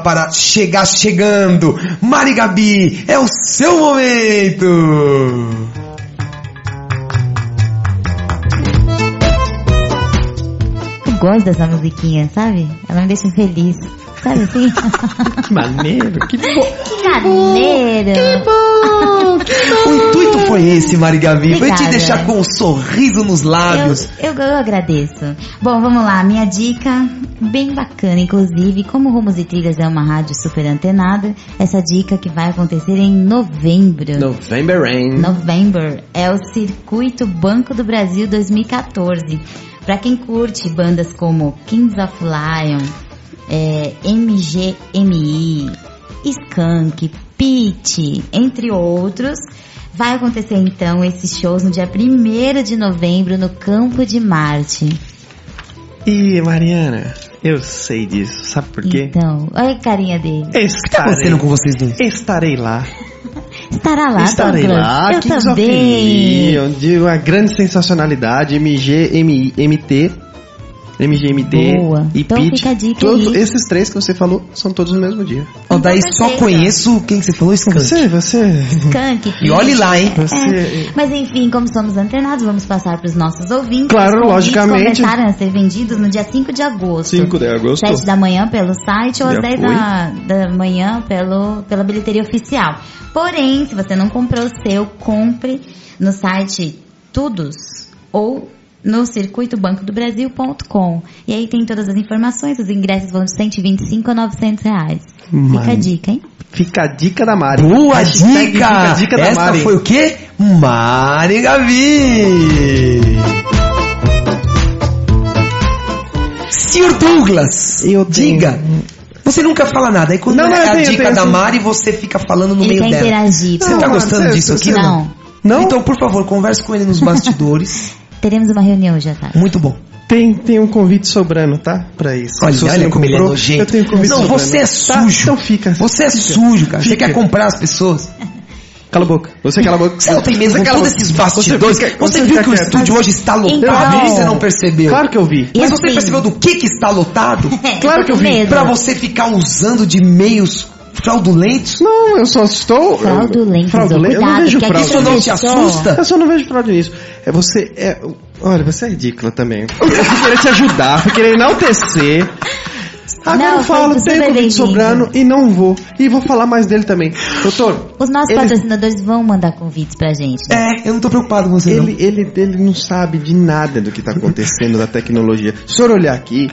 para chegando. Mari Gabi, é o seu momento. Eu gosto dessa musiquinha, sabe? Ela me deixa feliz. Sabe assim? Que maneiro, que bom. Que maneiro. Que bom. O intuito foi esse, Mari Gabi. Foi te deixar com um sorriso nos lábios. Eu agradeço. Bom, vamos lá. Minha dica, bem bacana, inclusive, como Rumos e Trilhas é uma rádio super antenada, essa dica que vai acontecer em novembro. November é o Circuito Banco do Brasil 2014. Pra quem curte bandas como Kings of Lion, MGMI, Skank, Pitty, entre outros, vai acontecer então esses shows no dia 1º de novembro no Campo de Marte. Ih, Mariana, eu sei disso, sabe por quê? Então, olha a carinha dele. O que tá acontecendo com vocês dois? Estarei lá. Estará lá, Estarei Douglas. lá, Eu Kings of também. Leon, de uma grande sensacionalidade, MGMT Boa. e Então Pitch. fica a dica Todos aí. esses três que você falou são todos no mesmo dia. Ó, daí Então, só perfeito. conheço quem que você falou, Skank. Você. Skunk, E olhe lá, hein? Você- Mas enfim, como somos antenados, vamos passar para os nossos ouvintes. Claro, Os convites logicamente. começaram a ser vendidos no dia 5 de agosto. 5 de agosto. 7 da manhã pelo site ou às Já 10 da manhã pela bilheteria oficial. Porém, se você não comprou o seu, compre no site Tudos ou no circuitobancodobrasil.com. E aí tem todas as informações, os ingressos vão de 125 a 900 reais. Fica a dica, hein? Fica a dica da Mari. Boa Hashtag dica! Fica a dica da Essa Mari. foi o quê? Mari Gavi! Senhor Douglas, Eu tenho- diga. Você nunca fala nada. Aí quando Não, é eu a tenho, dica tenho, da sim. Mari, você fica falando no Ele meio quer dela. interagir. Você Não, tá mano, gostando você- disso aqui? você- Não. Não? Então, por favor, converse com ele nos bastidores. Teremos uma reunião hoje à tarde. Muito bom. Tem um convite sobrando, tá? Pra isso. Se Olha, você olha não como ele é comprou, nojento. Eu tenho um convite Não, sobrando. você é Tá? sujo. Então fica. Você é sujo, cara. Você Fica. quer comprar as pessoas. Cala a boca. Você cala a boca. Você não tem medo Você com cala a todos boca. esses bastidores. Você viu fica que o quieto. estúdio hoje está lotado? Então- Você não percebeu? Claro que eu vi. E Mas você assim- percebeu do que está lotado? Claro Tô que eu com vi. medo. Pra você ficar usando de meios fraudulentos? Não, eu só estou... Fraudulentos, Fraudulento? Eu não cuidado, vejo porque aqui fraude. Isso não te Pessoa. assusta? Eu só não vejo fraude nisso. É você... Olha, você é ridícula também. Eu fui querer te ajudar, fui querer enaltecer. Agora Não, eu falo, foi tenho super convite bem-vindo. sobrando e não vou. E vou falar mais dele também. Doutor, Os nossos Ele- patrocinadores vão mandar convites pra gente. Né? É, eu não tô preocupado com você não. ele não sabe de nada do que tá acontecendo da tecnologia. Se o senhor olhar aqui,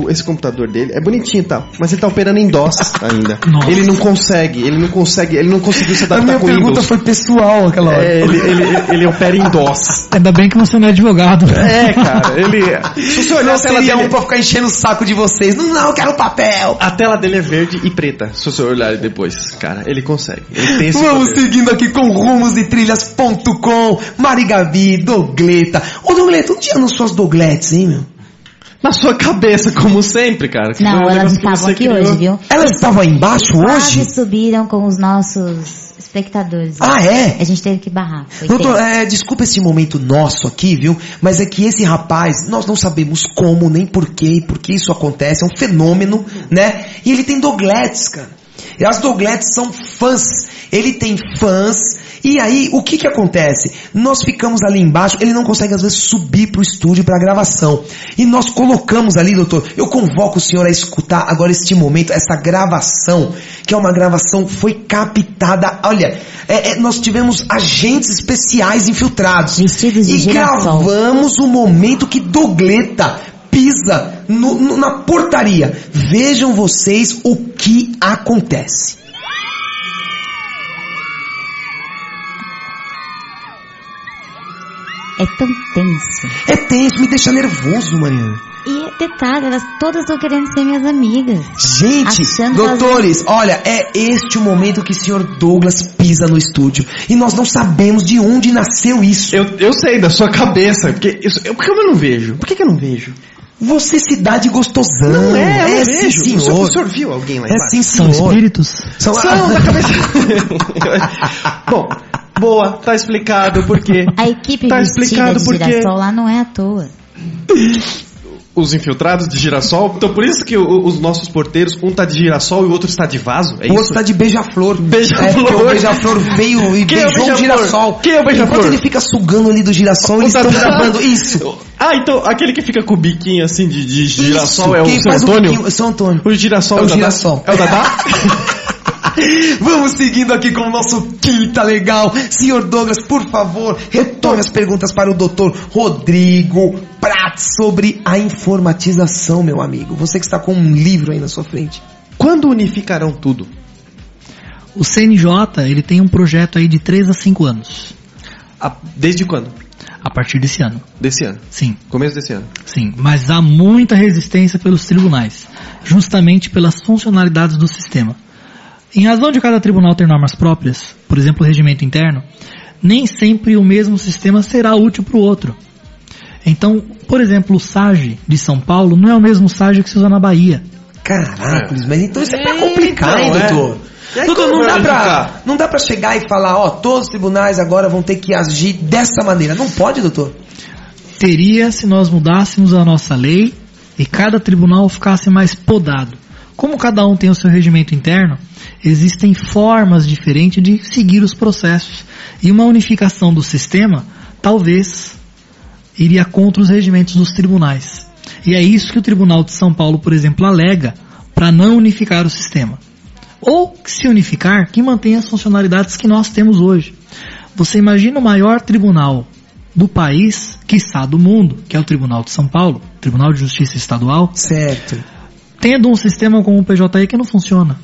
esse computador dele é bonitinho e tal, mas ele tá operando em DOS ainda. Nossa. Ele não conseguiu se A adaptar minha com pergunta Windows. foi pessoal aquela hora. Ele opera em DOS. Ainda bem que você não é advogado. É, cara, se você olhar Não a tela seria dele, um pra ficar enchendo o saco de vocês. Não, eu quero papel. a tela dele é verde e preta. Se você olhar ele depois, cara, ele consegue. Ele tem esse Vamos poder. seguindo aqui com rumosetrilhas.com, Mari Gavi, Dogleta. Ô Dogleta, um dia nas suas Dogletes, hein, meu? Na sua cabeça, como sempre, cara. Que foi Não, um elas negócio que estavam você aqui criou. hoje, viu? Elas estavam aí embaixo Quase hoje? subiram com os nossos espectadores. Ah, é? A gente teve que barrar. Foi Doutor, tenso. desculpa esse momento nosso aqui, viu? Mas é que esse rapaz, nós não sabemos como, nem porquê, e por que isso acontece, é um fenômeno, né? E ele tem Dogletes, cara. E as Dogletes são fãs. Ele tem fãs. E aí, o que acontece? Nós ficamos ali embaixo, ele não consegue às vezes subir pro estúdio pra gravação. E nós colocamos ali, doutor, eu convoco o senhor a escutar agora este momento, essa gravação, que é uma gravação, foi captada, olha, nós tivemos agentes especiais infiltrados. Vestidos de E girassol. gravamos o momento que Dogleta pisa na portaria. Vejam vocês o que acontece. É tão tenso. É tenso, me deixa nervoso, Mariana. E detalhe, elas todas estão querendo ser minhas amigas. Gente, Achando doutores, olha, é este o momento que o senhor Douglas pisa no estúdio. E nós não sabemos de onde nasceu isso. Eu sei, da sua cabeça. Porque eu não vejo? Por que eu não vejo? Você se dá de gostosão. Eu não sim, vejo. senhor. O senhor viu alguém lá É embaixo? sim, São senhor. espíritos? São da cabeça. Bom, boa, tá explicado por quê. A equipe Tá vestida explicado de por quê. girassol lá não é à toa. Os infiltrados de girassol. Então por isso que os nossos porteiros, um tá de girassol e o outro está de vaso. É O isso? outro tá de beija-flor. Beija-flor. É, porque o beija-flor veio e Quem é o beijou o beija-flor? girassol. Quem é o beija-flor? Enquanto ele fica sugando ali do girassol, eles Tá estão de- gravando isso. Ah, então aquele que fica com o biquinho assim de girassol é o Quem São faz Antônio? biquinho- São Antônio. O girassol É o Dadá? girassol. É o Dadá? Vamos seguindo aqui com o nosso Quinta Legal. Senhor Douglas, por favor, retome as perguntas para o Dr. Rodrigo Prats sobre a informatização, meu amigo. Você que está com um livro aí na sua frente. Quando unificarão tudo? O CNJ, ele tem um projeto aí de 3 a 5 anos. Desde quando? A partir desse ano. Desse ano. Sim, Começo desse ano. sim. Mas há muita resistência pelos tribunais. Justamente pelas funcionalidades do sistema. Em razão de cada tribunal ter normas próprias, por exemplo o regimento interno, nem sempre o mesmo sistema será útil para o outro. Então, por exemplo, o SAGE de São Paulo não é o mesmo SAGE que se usa na Bahia. Caracoles, mas então isso é pra complicar, hein, então, doutor? Doutor, não dá pra chegar e falar, ó, todos os tribunais agora vão ter que agir dessa maneira. Não pode, doutor? Teria se nós mudássemos a nossa lei e cada tribunal ficasse mais podado. Como cada um tem o seu regimento interno, existem formas diferentes de seguir os processos. E uma unificação do sistema, talvez, iria contra os regimentos dos tribunais. E é isso que o Tribunal de São Paulo, por exemplo, alega para não unificar o sistema. Ou, se unificar, que mantenha as funcionalidades que nós temos hoje. Você imagina o maior tribunal do país, quiçá do mundo, que é o Tribunal de São Paulo, Tribunal de Justiça Estadual. Certo. Tendo um sistema como o PJE que não funciona.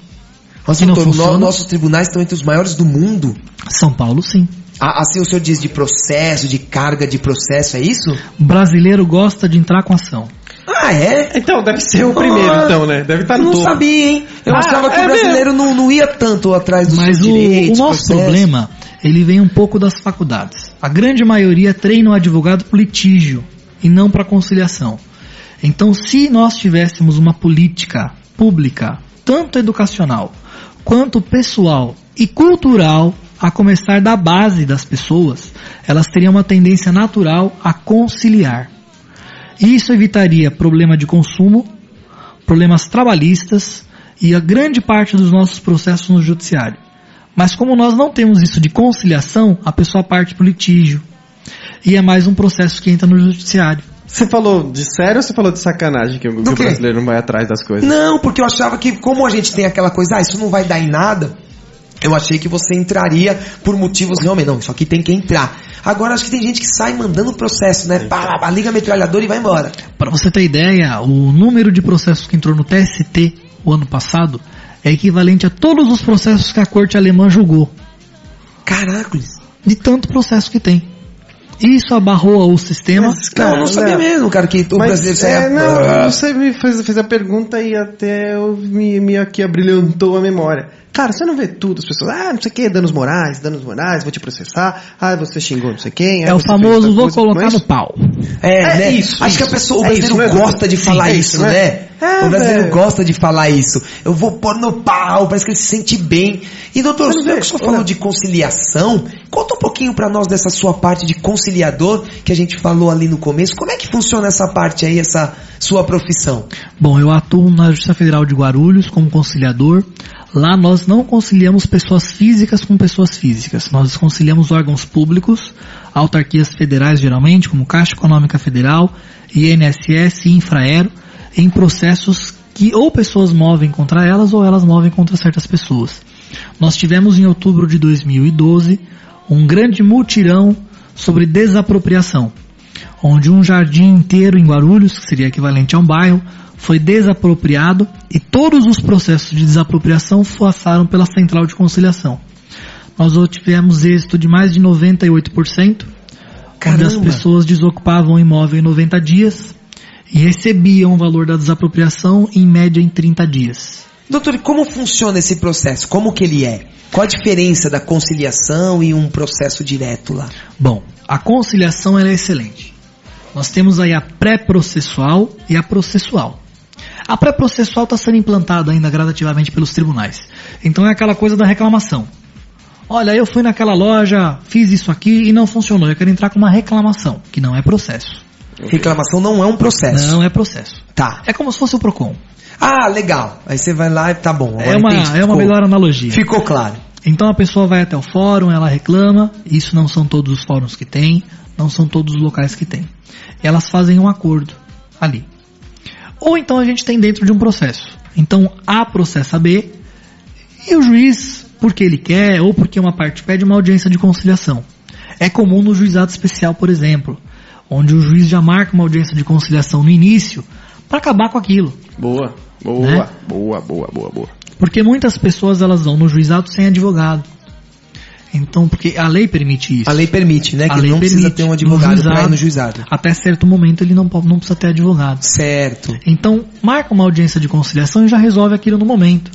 Nossa, doutor, nossos tribunais estão entre os maiores do mundo? São Paulo, sim. Assim o senhor diz de processo, de carga de processo, é isso? O brasileiro gosta de entrar com ação. Ah, é? Então, deve ser o primeiro, então, né? Deve estar no topo. Não sabia, hein? Eu achava que o brasileiro não ia tanto atrás dos seus direitos. Mas o nosso problema, ele vem um pouco das faculdades. A grande maioria treina o advogado para litígio e não para conciliação. Então, se nós tivéssemos uma política pública, tanto educacional, quanto pessoal e cultural, a começar da base das pessoas, elas teriam uma tendência natural a conciliar. Isso evitaria problema de consumo, problemas trabalhistas e a grande parte dos nossos processos no judiciário. Mas como nós não temos isso de conciliação, a pessoa parte para o litígio. E é mais um processo que entra no judiciário. Você falou de sério ou você falou de sacanagem que o brasileiro não vai atrás das coisas? Não, porque eu achava que como a gente tem aquela coisa, isso não vai dar em nada, eu achei que você entraria por motivos realmente, não, isso aqui tem que entrar. Agora acho que tem gente que sai mandando processo, né? Pá, liga a metralhadora e vai embora. Para você ter ideia, o número de processos que entrou no TST o ano passado é equivalente a todos os processos que a corte alemã julgou. Caracoles. De tanto processo que tem. Isso abarrou o sistema. Mas, cara, eu não sabia mesmo, cara, que o brasileiro... Você me fez a pergunta e até me aqui abrilhantou a memória. Cara, você não vê tudo, as pessoas, não sei o que, danos morais, vou te processar, você xingou não sei quem. É o famoso, vou colocar no pau. Né? Isso, acho que o brasileiro gosta de falar isso, né? O brasileiro gosta de falar isso. Eu vou pôr no pau, parece que ele se sente bem. E doutor, o senhor falou de conciliação, conta um pouquinho pra nós dessa sua parte de conciliador, que a gente falou ali no começo. Como é que funciona essa parte aí, essa sua profissão? Bom, eu atuo na Justiça Federal de Guarulhos como conciliador. Lá nós não conciliamos pessoas físicas com pessoas físicas. Nós conciliamos órgãos públicos, autarquias federais geralmente, como Caixa Econômica Federal, INSS e Infraero, em processos que ou pessoas movem contra elas ou elas movem contra certas pessoas. Nós tivemos em outubro de 2012 um grande mutirão sobre desapropriação, onde um jardim inteiro em Guarulhos, que seria equivalente a um bairro, foi desapropriado e todos os processos de desapropriação passaram pela Central de Conciliação. Nós tivemos êxito de mais de 98%, onde as pessoas desocupavam o imóvel em 90 dias e recebiam o valor da desapropriação em média em 30 dias. Doutor, e como funciona esse processo? Como que ele é? Qual a diferença da conciliação e um processo direto lá? Bom, a conciliação ela é excelente. Nós temos aí a pré-processual e a processual. A pré-processual está sendo implantada ainda gradativamente pelos tribunais. Então é aquela coisa da reclamação. Olha, eu fui naquela loja, fiz isso aqui e não funcionou. Eu quero entrar com uma reclamação, que não é processo. Reclamação não é um processo. Não é processo. Tá. É como se fosse o PROCON. Ah, legal. Aí você vai lá e tá bom. É uma melhor analogia. Ficou claro. Então a pessoa vai até o fórum, ela reclama. Isso não são todos os fóruns que tem, não são todos os locais que tem. Elas fazem um acordo ali. Ou então a gente tem dentro de um processo. Então A processa B e o juiz, porque ele quer ou porque uma parte pede, uma audiência de conciliação. É comum no juizado especial, por exemplo, onde o juiz já marca uma audiência de conciliação no início para acabar com aquilo. Boa. Né? Boa. Porque muitas pessoas elas vão no juizado sem advogado. Então, porque a lei permite isso. A lei permite, né? Que não precisa ter um advogado para ir no juizado. Até certo momento ele não precisa ter advogado. Certo. Então, marca uma audiência de conciliação e já resolve aquilo no momento.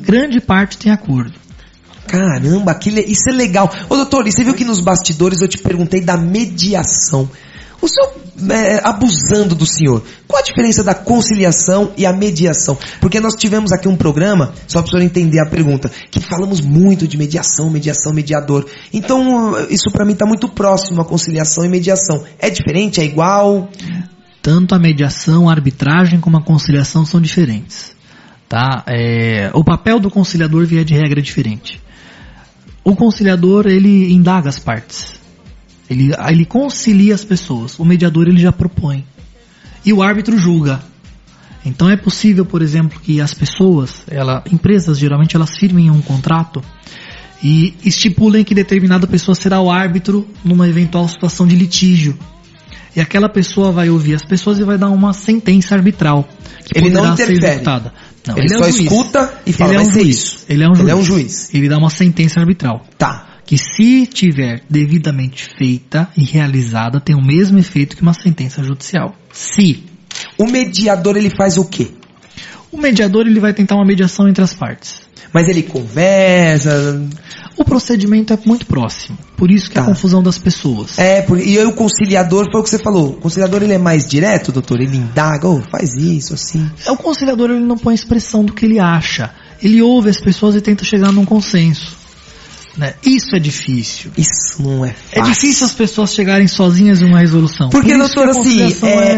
Grande parte tem acordo. Caramba, isso é legal. Ô doutor, e você viu que nos bastidores eu te perguntei da mediação. O senhor, abusando do senhor, qual a diferença da conciliação e a mediação? Porque nós tivemos aqui um programa, só para o senhor entender a pergunta, que falamos muito de mediação, mediador. Então, isso para mim está muito próximo a conciliação e mediação. É diferente? É igual? Tanto a mediação, a arbitragem como a conciliação são diferentes. Tá? O papel do conciliador, via de regra, é diferente. O conciliador, ele indaga as partes. Ele concilia as pessoas. O mediador, ele já propõe. E o árbitro julga. Então é possível, por exemplo, que as pessoas, empresas geralmente, elas firmem um contrato e estipulem que determinada pessoa será o árbitro numa eventual situação de litígio. E aquela pessoa vai ouvir as pessoas e vai dar uma sentença arbitral. Que ele poderá não interfere. ser executada. Não, ele só escuta e fala, vai ser isso. Ele é um juiz. Ele dá uma sentença arbitral. Tá. Que se tiver devidamente feita e realizada, tem o mesmo efeito que uma sentença judicial. Se. O mediador, ele faz o quê? O mediador, ele vai tentar uma mediação entre as partes. Mas ele conversa... O procedimento é muito próximo. Por isso que é a confusão das pessoas. E aí o conciliador, foi o que você falou. O conciliador, ele é mais direto, doutor? Ele indaga, faz isso, assim. O conciliador, ele não põe expressão do que ele acha. Ele ouve as pessoas e tenta chegar num consenso. Né? Isso é difícil. Isso não é fácil. É difícil as pessoas chegarem sozinhas em uma resolução. Porque, doutor, assim,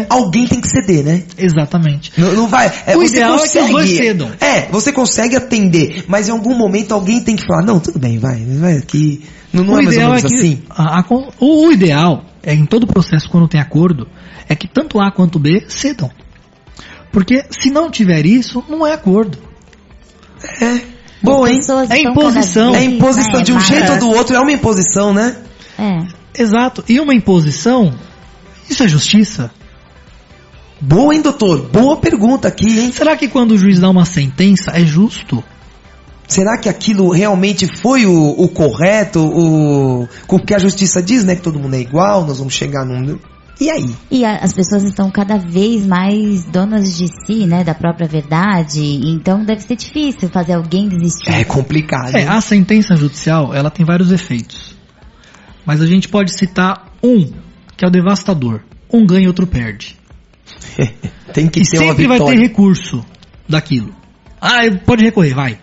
alguém tem que ceder, né? Exatamente. Não vai. O ideal é que os dois cedam. Você consegue atender, mas em algum momento alguém tem que falar, não, tudo bem, vai aqui. Não é mais ou menos assim? O ideal é, em todo processo, quando tem acordo, é que tanto A quanto B cedam. Porque se não tiver isso, não é acordo. Bom, hein? É imposição. É imposição. De um jeito ou do outro, é uma imposição, né? Exato. E uma imposição, isso é justiça? Boa, hein, doutor? Boa pergunta aqui, hein? Será que quando o juiz dá uma sentença, é justo? Será que aquilo realmente foi o correto? O que a justiça diz, né? Que todo mundo é igual, nós vamos chegar num... E aí? E as pessoas estão cada vez mais donas de si, né? Da própria verdade. Então deve ser difícil fazer alguém desistir. É complicado. A sentença judicial, ela tem vários efeitos. Mas a gente pode citar que é o devastador. Um ganha e outro perde. Tem que ter uma vitória. E sempre vai ter recurso daquilo. Pode recorrer, vai.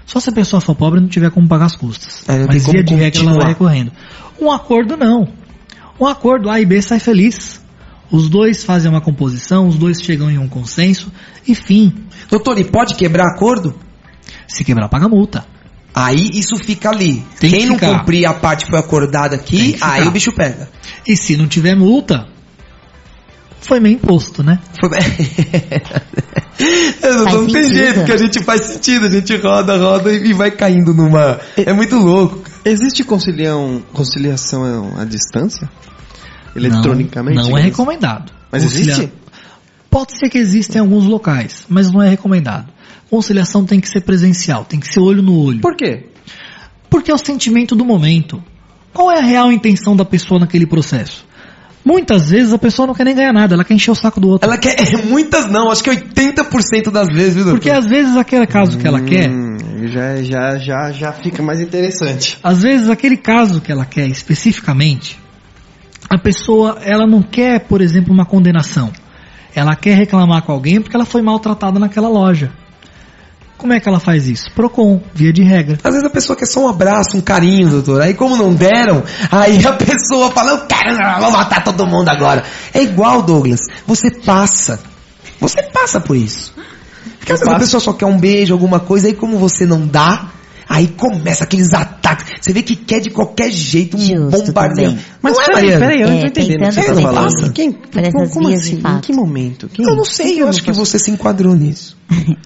Só se a pessoa for pobre e não tiver como pagar as custas. Mas via de regra ela vai recorrendo. Um acordo não. Um acordo, A e B sai feliz. Os dois fazem uma composição, os dois chegam em um consenso e fim. Doutor, e pode quebrar acordo? Se quebrar, paga multa. Aí isso fica ali. Quem não cumprir a parte que foi acordada aqui, aí o bicho pega. E se não tiver multa, foi meio imposto, né? Não tem jeito, que a gente faz sentido. A gente roda e vai caindo numa... É muito louco. Existe conciliação à distância? Eletronicamente? Não é recomendado. Mas existe? Pode ser que exista em alguns locais, mas não é recomendado. Conciliação tem que ser presencial, tem que ser olho no olho. Por quê? Porque é o sentimento do momento. Qual é a real intenção da pessoa naquele processo? Muitas vezes a pessoa não quer nem ganhar nada, ela quer encher o saco do outro. Ela quer, muitas não, acho que 80% das vezes, viu, doutor? Porque às vezes aquele caso que ela quer... Já fica mais interessante. Às vezes aquele caso que ela quer especificamente, a pessoa, ela não quer, por exemplo, uma condenação. Ela quer reclamar com alguém porque ela foi maltratada naquela loja. Como é que ela faz isso? Procon, via de regra. Às vezes a pessoa quer só um abraço, um carinho, doutor. Aí como não deram, aí a pessoa fala, eu quero, vou matar todo mundo agora. É igual, Douglas, você passa por isso. Porque às vezes a pessoa só quer um beijo, alguma coisa, aí como você não dá, aí começa aqueles ataques. Você vê que quer de qualquer jeito um bombardeio. Mas peraí, eu não tô entendendo o que você tá falando. Como assim? Em que momento? Eu não sei, eu acho que você se enquadrou nisso.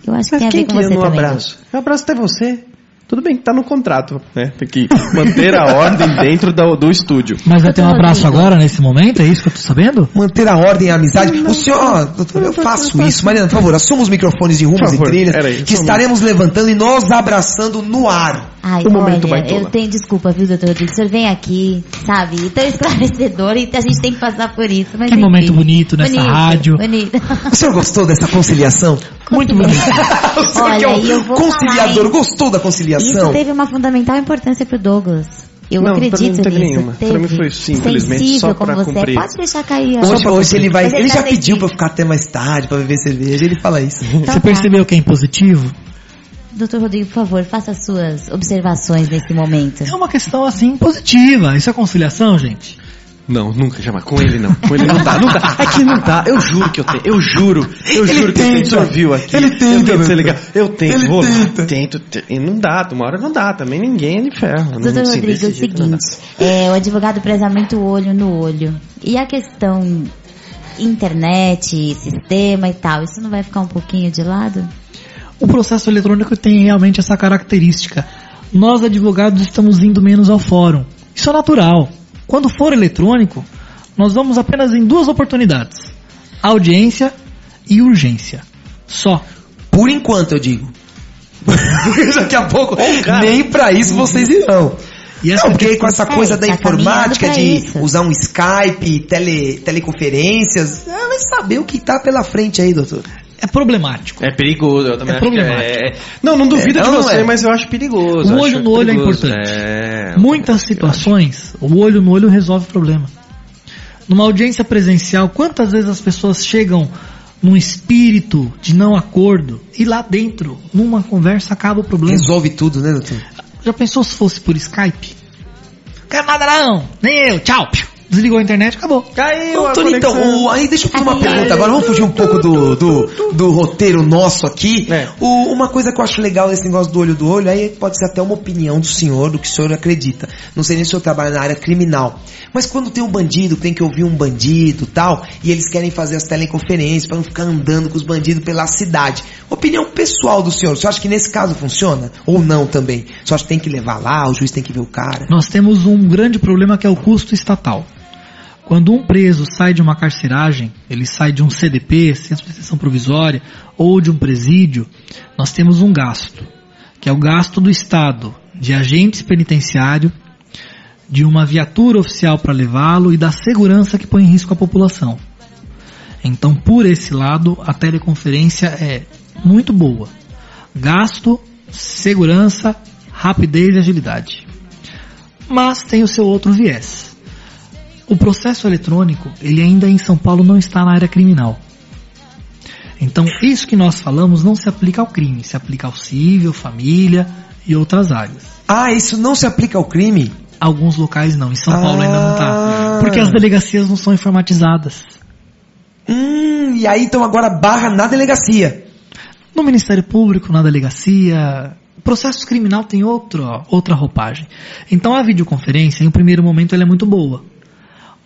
Eu acho que tem a ver com você no também. Abraço? Eu abraço até você. Tudo bem que tá no contrato, né? Tem que manter a ordem dentro do estúdio. Mas vai ter um abraço agora, nesse momento? É isso que eu tô sabendo? Manter a ordem e a amizade. O senhor, doutor, eu faço isso. Mariana, por favor, assuma os microfones de rumos e trilhas, que estaremos levantando e nos abraçando no ar. Ai, olha, eu tenho desculpa, viu, doutor Rodrigo? O senhor vem aqui, sabe, tão esclarecedor e a gente tem que passar por isso. Mas que enfim, momento bonito nessa rádio. Bonito. O senhor gostou dessa conciliação? Muito bonito. O senhor olha, que é um conciliador, gostou da conciliação? Isso teve uma fundamental importância pro Douglas. Eu Não, acredito pra mim não teve nisso. nenhuma. Pra mim foi simplesmente sensível só como pra você cumprir. pode deixar cair. Hoje ele vai. Mas Ele tá já pediu decidido. pra eu ficar até mais tarde, pra beber cerveja. Ele fala isso. Então Você percebeu que é impositivo? Doutor Rodrigo, por favor, faça as suas observações nesse momento. É uma questão assim positiva. Isso é conciliação, gente? Não, nunca, jamais. Com ele não. Com ele não dá. É que não dá. Eu juro que eu tenho. Eu juro que eu tenho. O senhor viu aqui. Ele tenta, Eu tento ser meu legal. Eu tento. Ele vou lá. tenta. Tento. E não dá. Uma hora não dá. Também ninguém é de ferro. Não, Doutor assim, Rodrigo, é o desse jeito não dá. seguinte, o advogado preza muito o olho no olho. E a questão internet, sistema e tal, isso não vai ficar um pouquinho de lado? O processo eletrônico tem realmente essa característica. Nós, advogados, estamos indo menos ao fórum. Isso é natural. Quando for eletrônico, nós vamos apenas em 2 oportunidades. Audiência e urgência. Só. Por enquanto, eu digo. Daqui a pouco, nem pra isso vocês irão. E essa Não, porque questão- com essa coisa da tá informática, caminhando de pra isso. usar um Skype, teleconferências, vai saber o que tá pela frente aí, doutor. É problemático. É perigoso, eu também É acho que problemático. Não duvido É, de não você, é. mas eu acho perigoso. O eu olho acho no olho é perigoso. importante. Muitas situações, o olho no olho resolve o problema. Numa audiência presencial, quantas vezes as pessoas chegam num espírito de não acordo e lá dentro, numa conversa, acaba o problema. Resolve tudo, né, doutor? Já pensou se fosse por Skype? Quero nada não, nem eu, tchau. Desligou a internet, acabou. Caiu a Doutor, então, conexão. aí deixa eu fazer uma pergunta agora, vamos fugir um pouco do roteiro nosso aqui. É. Uma coisa que eu acho legal nesse negócio do olho, aí pode ser até uma opinião do senhor, do que o senhor acredita. Não sei nem se o senhor trabalha na área criminal. Mas quando tem um bandido, tem que ouvir um bandido e tal, e eles querem fazer as teleconferências para não ficar andando com os bandidos pela cidade. Opinião pessoal do senhor, o senhor acha que nesse caso funciona? Ou não também? O senhor acha que tem que levar lá, o juiz tem que ver o cara? Nós temos um grande problema que é o custo estatal. Quando um preso sai de uma carceragem, ele sai de um CDP, centro de detenção provisória, ou de um presídio, nós temos um gasto, que é o gasto do Estado, de agentes penitenciários, de uma viatura oficial para levá-lo e da segurança que põe em risco a população. Então, por esse lado, a teleconferência é muito boa. Gasto, segurança, rapidez e agilidade. Mas tem o seu outro viés. O processo eletrônico, ele ainda em São Paulo não está na área criminal. Então, isso que nós falamos não se aplica ao crime, se aplica ao civil, família e outras áreas. Ah, isso não se aplica ao crime? Alguns locais não, em São Paulo ainda não está. Porque as delegacias não são informatizadas. E aí então agora barra na delegacia. No Ministério Público, na delegacia, o processo criminal tem outra roupagem. Então a videoconferência, em um primeiro momento, ela é muito boa.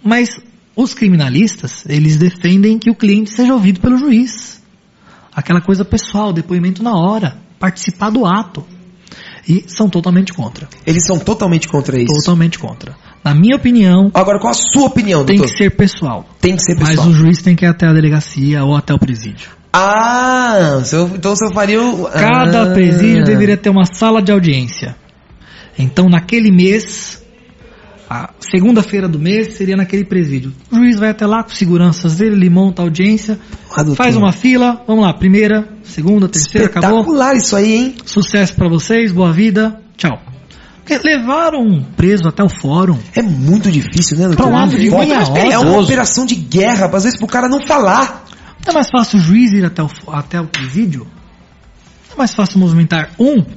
Mas os criminalistas, eles defendem que o cliente seja ouvido pelo juiz. Aquela coisa pessoal, depoimento na hora, participar do ato. E são totalmente contra. Eles são totalmente contra isso. Totalmente contra. Na minha opinião, Agora, qual a sua opinião, tem doutor? que ser pessoal. Tem que ser Mas pessoal. o juiz tem que ir até a delegacia ou até o presídio. Então o senhor faria o... Cada presídio deveria ter uma sala de audiência. Então, naquele mês, a segunda-feira do mês seria naquele presídio. O juiz vai até lá com seguranças dele, ele monta a audiência, doutor. faz uma fila, vamos lá, primeira, segunda, terceira, acabou. Espetacular isso aí, hein? Sucesso pra vocês, boa vida, tchau. Porque levaram um preso até o fórum. É muito difícil, né, doutor? Pra um ato de meia hora. É uma operação de guerra, às vezes pro cara não falar. Não é mais fácil o juiz ir até o presídio? Não é mais fácil movimentar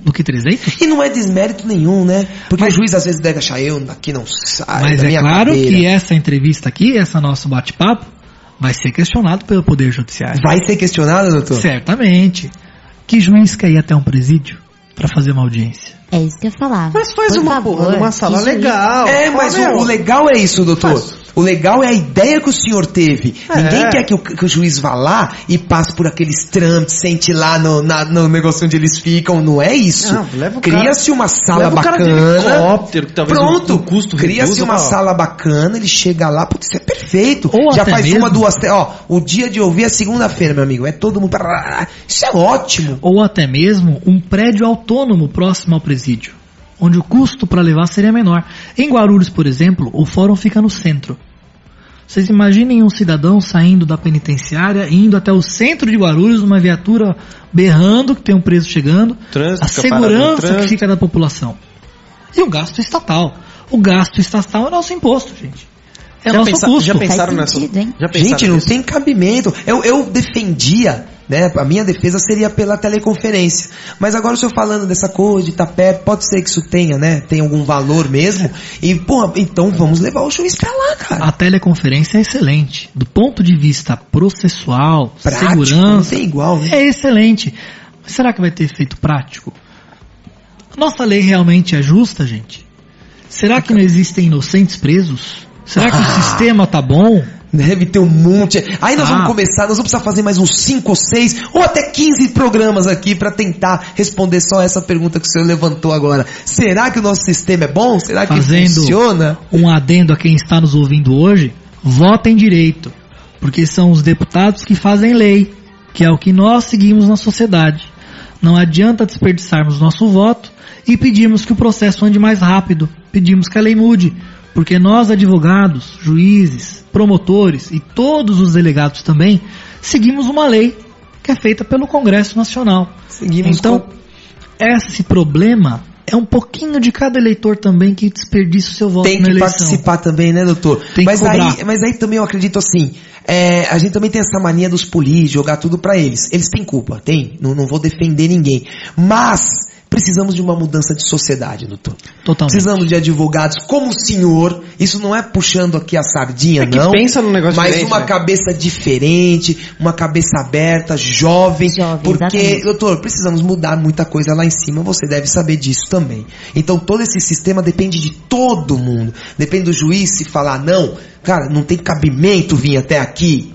do que 300? E não é desmérito nenhum, né? Porque o juiz às vezes deve achar, eu daqui não saio Mas da é minha claro cadeira. que essa entrevista aqui, esse nosso bate-papo, vai ser questionado pelo Poder Judiciário. Vai ser questionado, doutor? Certamente. Que juiz quer ir até um presídio para fazer uma audiência? É isso que eu ia falar. Mas faz Por uma favor, porra numa sala que juiz. legal. É, mas o legal é isso, doutor. O legal é a ideia que o senhor teve. Ninguém quer que o juiz vá lá e passe por aqueles trâmites, sente lá no negócio onde eles ficam. Não é isso. Não, leva o Cria-se uma sala leva o cara de bacana. helicóptero, que talvez Pronto. o custo Cria-se reduza, uma ó. sala bacana, ele chega lá, putz, isso é perfeito. Ou Já até faz mesmo- uma, duas, ó, o dia de ouvir é segunda-feira, meu amigo. É todo mundo. Isso é ótimo. Ou até mesmo um prédio autônomo próximo ao presídio, onde o custo para levar seria menor. Em Guarulhos, por exemplo, o fórum fica no centro. Vocês imaginem um cidadão saindo da penitenciária, indo até o centro de Guarulhos, numa viatura berrando que tem um preso chegando, Trânsito, a fica parado no segurança que trânsito. fica da população. E o gasto estatal. O gasto estatal é nosso imposto, gente. É nosso custo. Já pensaram Faz sentido, nessa? hein? Já pensaram Gente, não nisso? tem cabimento. Eu defendia, né? A minha defesa seria pela teleconferência. Mas agora o senhor falando dessa coisa de estar perto, pode ser que isso tenha, né? Tem algum valor mesmo. E, pô, então vamos levar o juiz pra lá, cara. A teleconferência é excelente. Do ponto de vista processual, Prático, não segurança, tem igual, né? é excelente. Mas será que vai ter efeito prático? Nossa lei realmente é justa, gente? Será que não existem inocentes presos? Será que o sistema tá bom? Deve ter um monte. Aí nós vamos começar, nós vamos precisar fazer mais uns 5 ou 6 ou até 15 programas aqui pra tentar responder só essa pergunta que o senhor levantou agora. Será que o nosso sistema é bom? Será que funciona? Um adendo a quem está nos ouvindo hoje, votem direito, porque são os deputados que fazem lei, que é o que nós seguimos na sociedade. Não adianta desperdiçarmos nosso voto e pedirmos que o processo ande mais rápido, pedimos que a lei mude, porque nós advogados, juízes, promotores e todos os delegados também seguimos uma lei que é feita pelo Congresso Nacional. Então, esse problema é um pouquinho de cada eleitor também que desperdiça o seu voto na eleição. Tem que participar também, né, doutor? Tem que cobrar. Mas aí também eu acredito assim, a gente também tem essa mania dos políticos, jogar tudo pra eles. Eles têm culpa, tem? Não vou defender ninguém. Mas precisamos de uma mudança de sociedade, doutor. Totalmente. Precisamos de advogados como o senhor. Isso não é puxando aqui a sardinha, que não. pensa num negócio mas diferente, uma né? cabeça diferente, uma cabeça aberta, jovem. Porque, exatamente. doutor, precisamos mudar muita coisa lá em cima. Você deve saber disso também. Então todo esse sistema depende de todo mundo. Depende do juiz se falar não. Cara, não tem cabimento vir até aqui.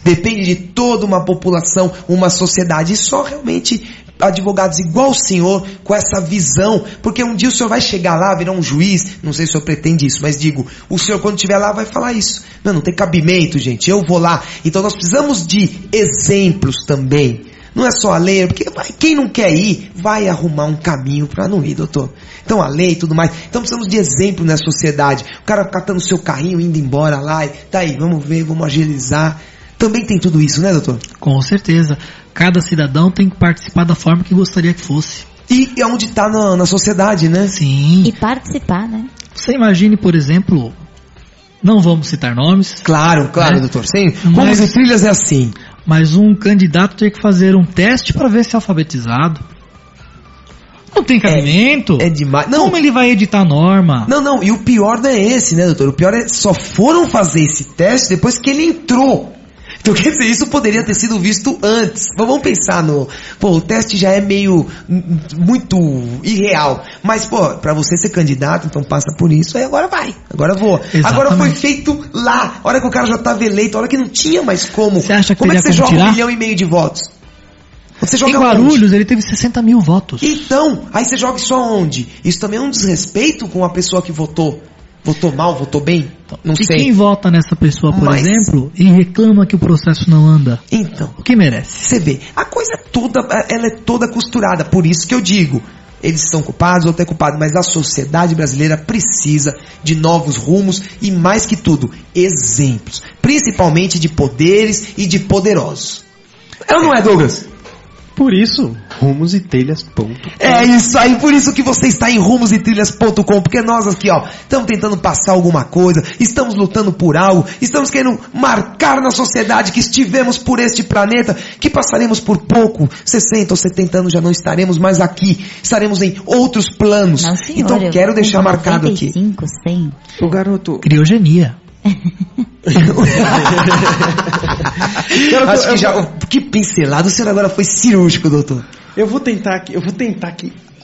Depende de toda uma população, uma sociedade. E só realmente advogados igual o senhor, com essa visão, porque um dia o senhor vai chegar lá, virar um juiz, não sei se o senhor pretende isso, mas digo, o senhor quando estiver lá vai falar isso. Não tem cabimento, gente, eu vou lá. Então nós precisamos de exemplos também. Não é só a lei, porque quem não quer ir, vai arrumar um caminho para não ir, doutor. Então a lei e tudo mais. Então precisamos de exemplo na sociedade. O cara catando seu carrinho, indo embora lá, e tá aí, vamos ver, vamos agilizar. Também tem tudo isso, né, doutor? Com certeza. Cada cidadão tem que participar da forma que gostaria que fosse. E é onde está na sociedade, né? Sim. E participar, né? Você imagine, por exemplo, não vamos citar nomes. Claro, doutor. Sim, Mas- Rumos e Trilhas é assim. Mas um candidato ter que fazer um teste para ver se é alfabetizado. Não tem cabimento. É demais. Não, Como ele vai editar a norma? não, e o pior não é esse, né, doutor? O pior é só foram fazer esse teste depois que ele entrou. Então, quer dizer, isso poderia ter sido visto antes. Vamos pensar no... Pô, o teste já é meio... muito irreal. Mas, pô, pra você ser candidato, então passa por isso, aí agora vai. Agora voa. Exatamente. Agora foi feito lá. A hora que o cara já estava eleito, a hora que não tinha mais como. Você acha que como é que teria você como joga tirar? 1,5 milhão de votos? Você Em joga onde? Guarulhos ele teve 60 mil votos. Então, aí você joga isso aonde? Isso também é um desrespeito com a pessoa que votou. Votou mal, votou bem? Não E sei. quem vota nessa pessoa, por Mas- exemplo, e reclama que o processo não anda, Então, o que merece? você vê, a coisa toda, ela é toda costurada. Por isso que eu digo, eles são culpados, outro é culpado, mas a sociedade brasileira precisa de novos rumos e, mais que tudo, exemplos. Principalmente de poderes e de poderosos. É ou não é, Douglas? Por isso, rumosetrilhas.com. É isso aí, por isso que você está em rumosetrilhas.com, porque nós aqui, ó, estamos tentando passar alguma coisa, estamos lutando por algo, estamos querendo marcar na sociedade que estivemos por este planeta, que passaremos por pouco, 60 ou 70 anos já não estaremos mais aqui, estaremos em outros planos. Não, senhor, Então eu quero vou deixar com marcado aqui. 95, 100. O garoto... Criogenia. Acho que já, que pincelado, o senhor agora foi cirúrgico, doutor. Eu vou tentar aqui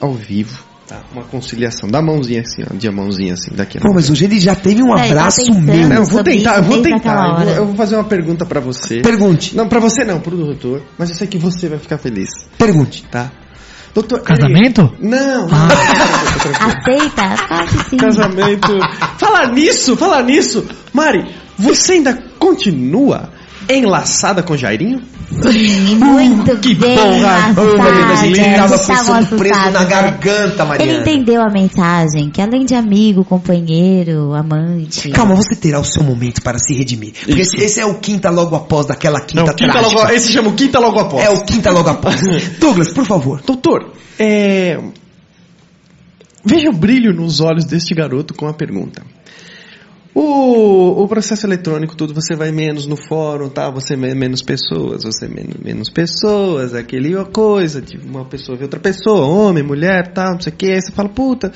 ao vivo, tá? Uma conciliação. Dá a mãozinha assim, ó. De a mãozinha assim, daqui. Pô, mas hoje ele já teve um Peraí, tá abraço pensando? meu. Não, eu vou sobre tentar, isso desde aquela hora. Eu vou fazer uma pergunta pra você. Pergunte, Não, pra você não, pro doutor. Mas eu sei que você vai ficar feliz, pergunte. tá? Doutor... Casamento? Não. Aceita? Fala que sim. Casamento. Falar nisso. Mari, você ainda continua enlaçada com Jairinho? Sim, muito Que bem. bom, Ô, Mariana, a gente Mariana, tava estavam forçando preso na assustados, né? garganta, Mariana. Ele entendeu a mensagem, que além de amigo, companheiro, amante... Calma, você terá o seu momento para se redimir. Porque esse é o quinta logo após daquela quinta Não, quinta trágica. logo, esse chama o quinta logo após. É o quinta logo após. Douglas, por favor. Doutor, Veja o brilho nos olhos deste garoto com a pergunta. O processo eletrônico, tudo, você vai menos no fórum, tá? Você menos pessoas, menos pessoas, aquele coisa, de uma pessoa vê outra pessoa, homem, mulher, tal, não sei o que, aí você fala, puta,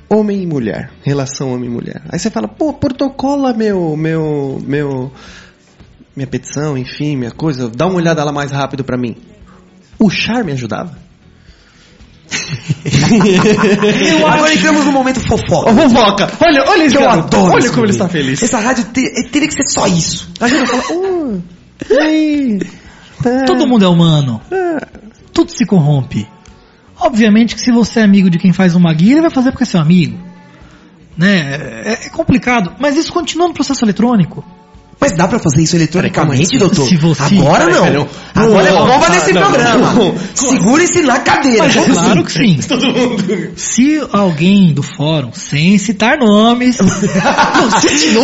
homem e mulher, relação homem e mulher. Aí você fala, pô, protocola minha petição, enfim, minha coisa, dá uma olhada lá mais rápido pra mim. O charme ajudava? Agora entramos no momento fofoca. Fofoca! Olha esse eu garoto. adoro. Olha como ele está feliz. Essa rádio teria que ser só isso. A gente fala, Todo mundo é humano. Tudo se corrompe. Obviamente que se você é amigo de quem faz uma guia, ele vai fazer porque é seu amigo. Né? É complicado. Mas isso continua no processo eletrônico. Mas dá pra fazer isso eletronicamente, doutor? Se você... Agora não. Agora é bomba desse programa. Segure-se na cadeira. Mas claro que sim. Se alguém do fórum, sem citar nomes...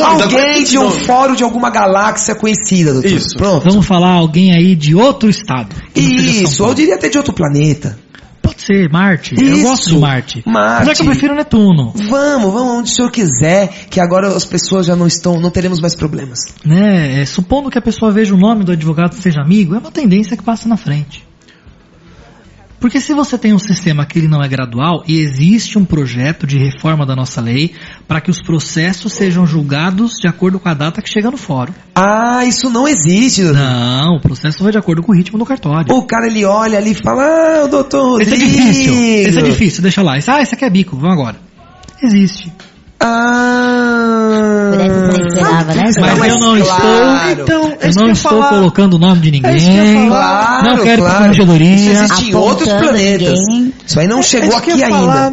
alguém de um fórum de alguma galáxia conhecida, doutor. Isso. Pronto. Vamos falar alguém aí de outro estado. Isso, eu diria até de outro planeta. Pode ser, Marte. Isso. Eu gosto de Marte. Mas é que eu prefiro Netuno. Vamos onde o senhor quiser, que agora as pessoas já não teremos mais problemas. Né? Supondo que a pessoa veja o nome do advogado e seja amigo, é uma tendência que passa na frente. Porque se você tem um sistema que ele não é gradual, e existe um projeto de reforma da nossa lei para que os processos sejam julgados de acordo com a data que chega no fórum. Ah, isso não existe, doutor. Não, o processo vai de acordo com o ritmo do cartório. O cara, ele olha ali e fala, doutor Rodrigo. Esse é difícil, deixa lá. Esse aqui é bico, vamos agora. Existe. Por essa você esperava, né? Mas eu não estou colocando o nome de ninguém. Não quero corregedoria. Isso existe em outros planetas. Isso aí não chegou aqui ainda.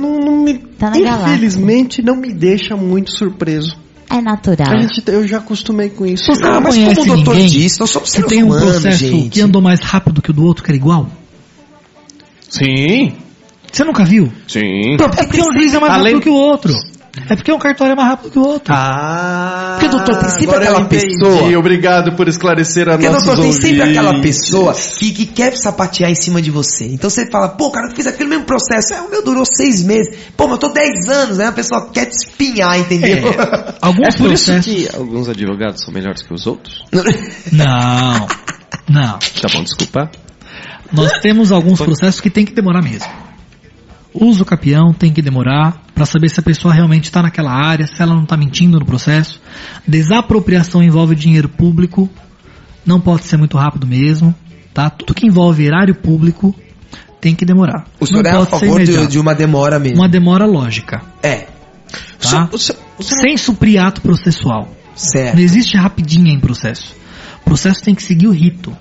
Infelizmente não me deixa muito surpreso. É natural. Eu já acostumei com isso. Você não mas conhece como o doutor ninguém disse, nós somos seres tem um humanos, processo gente. que andou mais rápido que o do outro, que era igual? Sim. Você nunca viu? Sim. É porque um juiz é mais rápido que o outro. É porque um cartório é mais rápido que o outro. Porque, doutor, tem sempre aquela pessoa... Obrigado por esclarecer a nossa ouvintes. Porque, doutor, tem sempre aquela pessoa que quer sapatear em cima de você. Então você fala, pô, cara, eu fiz aquele mesmo processo. O meu durou 6 meses. Pô, mas eu tô 10 anos. Aí a pessoa quer te espinhar, entendeu? Alguns por processos... isso que alguns advogados são melhores que os outros? Não. Tá bom, desculpa. Nós temos alguns processos que tem que demorar mesmo. Uso capião tem que demorar para saber se a pessoa realmente está naquela área, se ela não está mentindo no processo. Desapropriação envolve dinheiro público, não pode ser muito rápido mesmo, tá? Tudo que envolve erário público tem que demorar. O senhor é a favor de uma demora mesmo? Uma demora lógica. Tá? Sem suprir ato processual. Certo. Não existe rapidinha em processo. O processo tem que seguir o rito.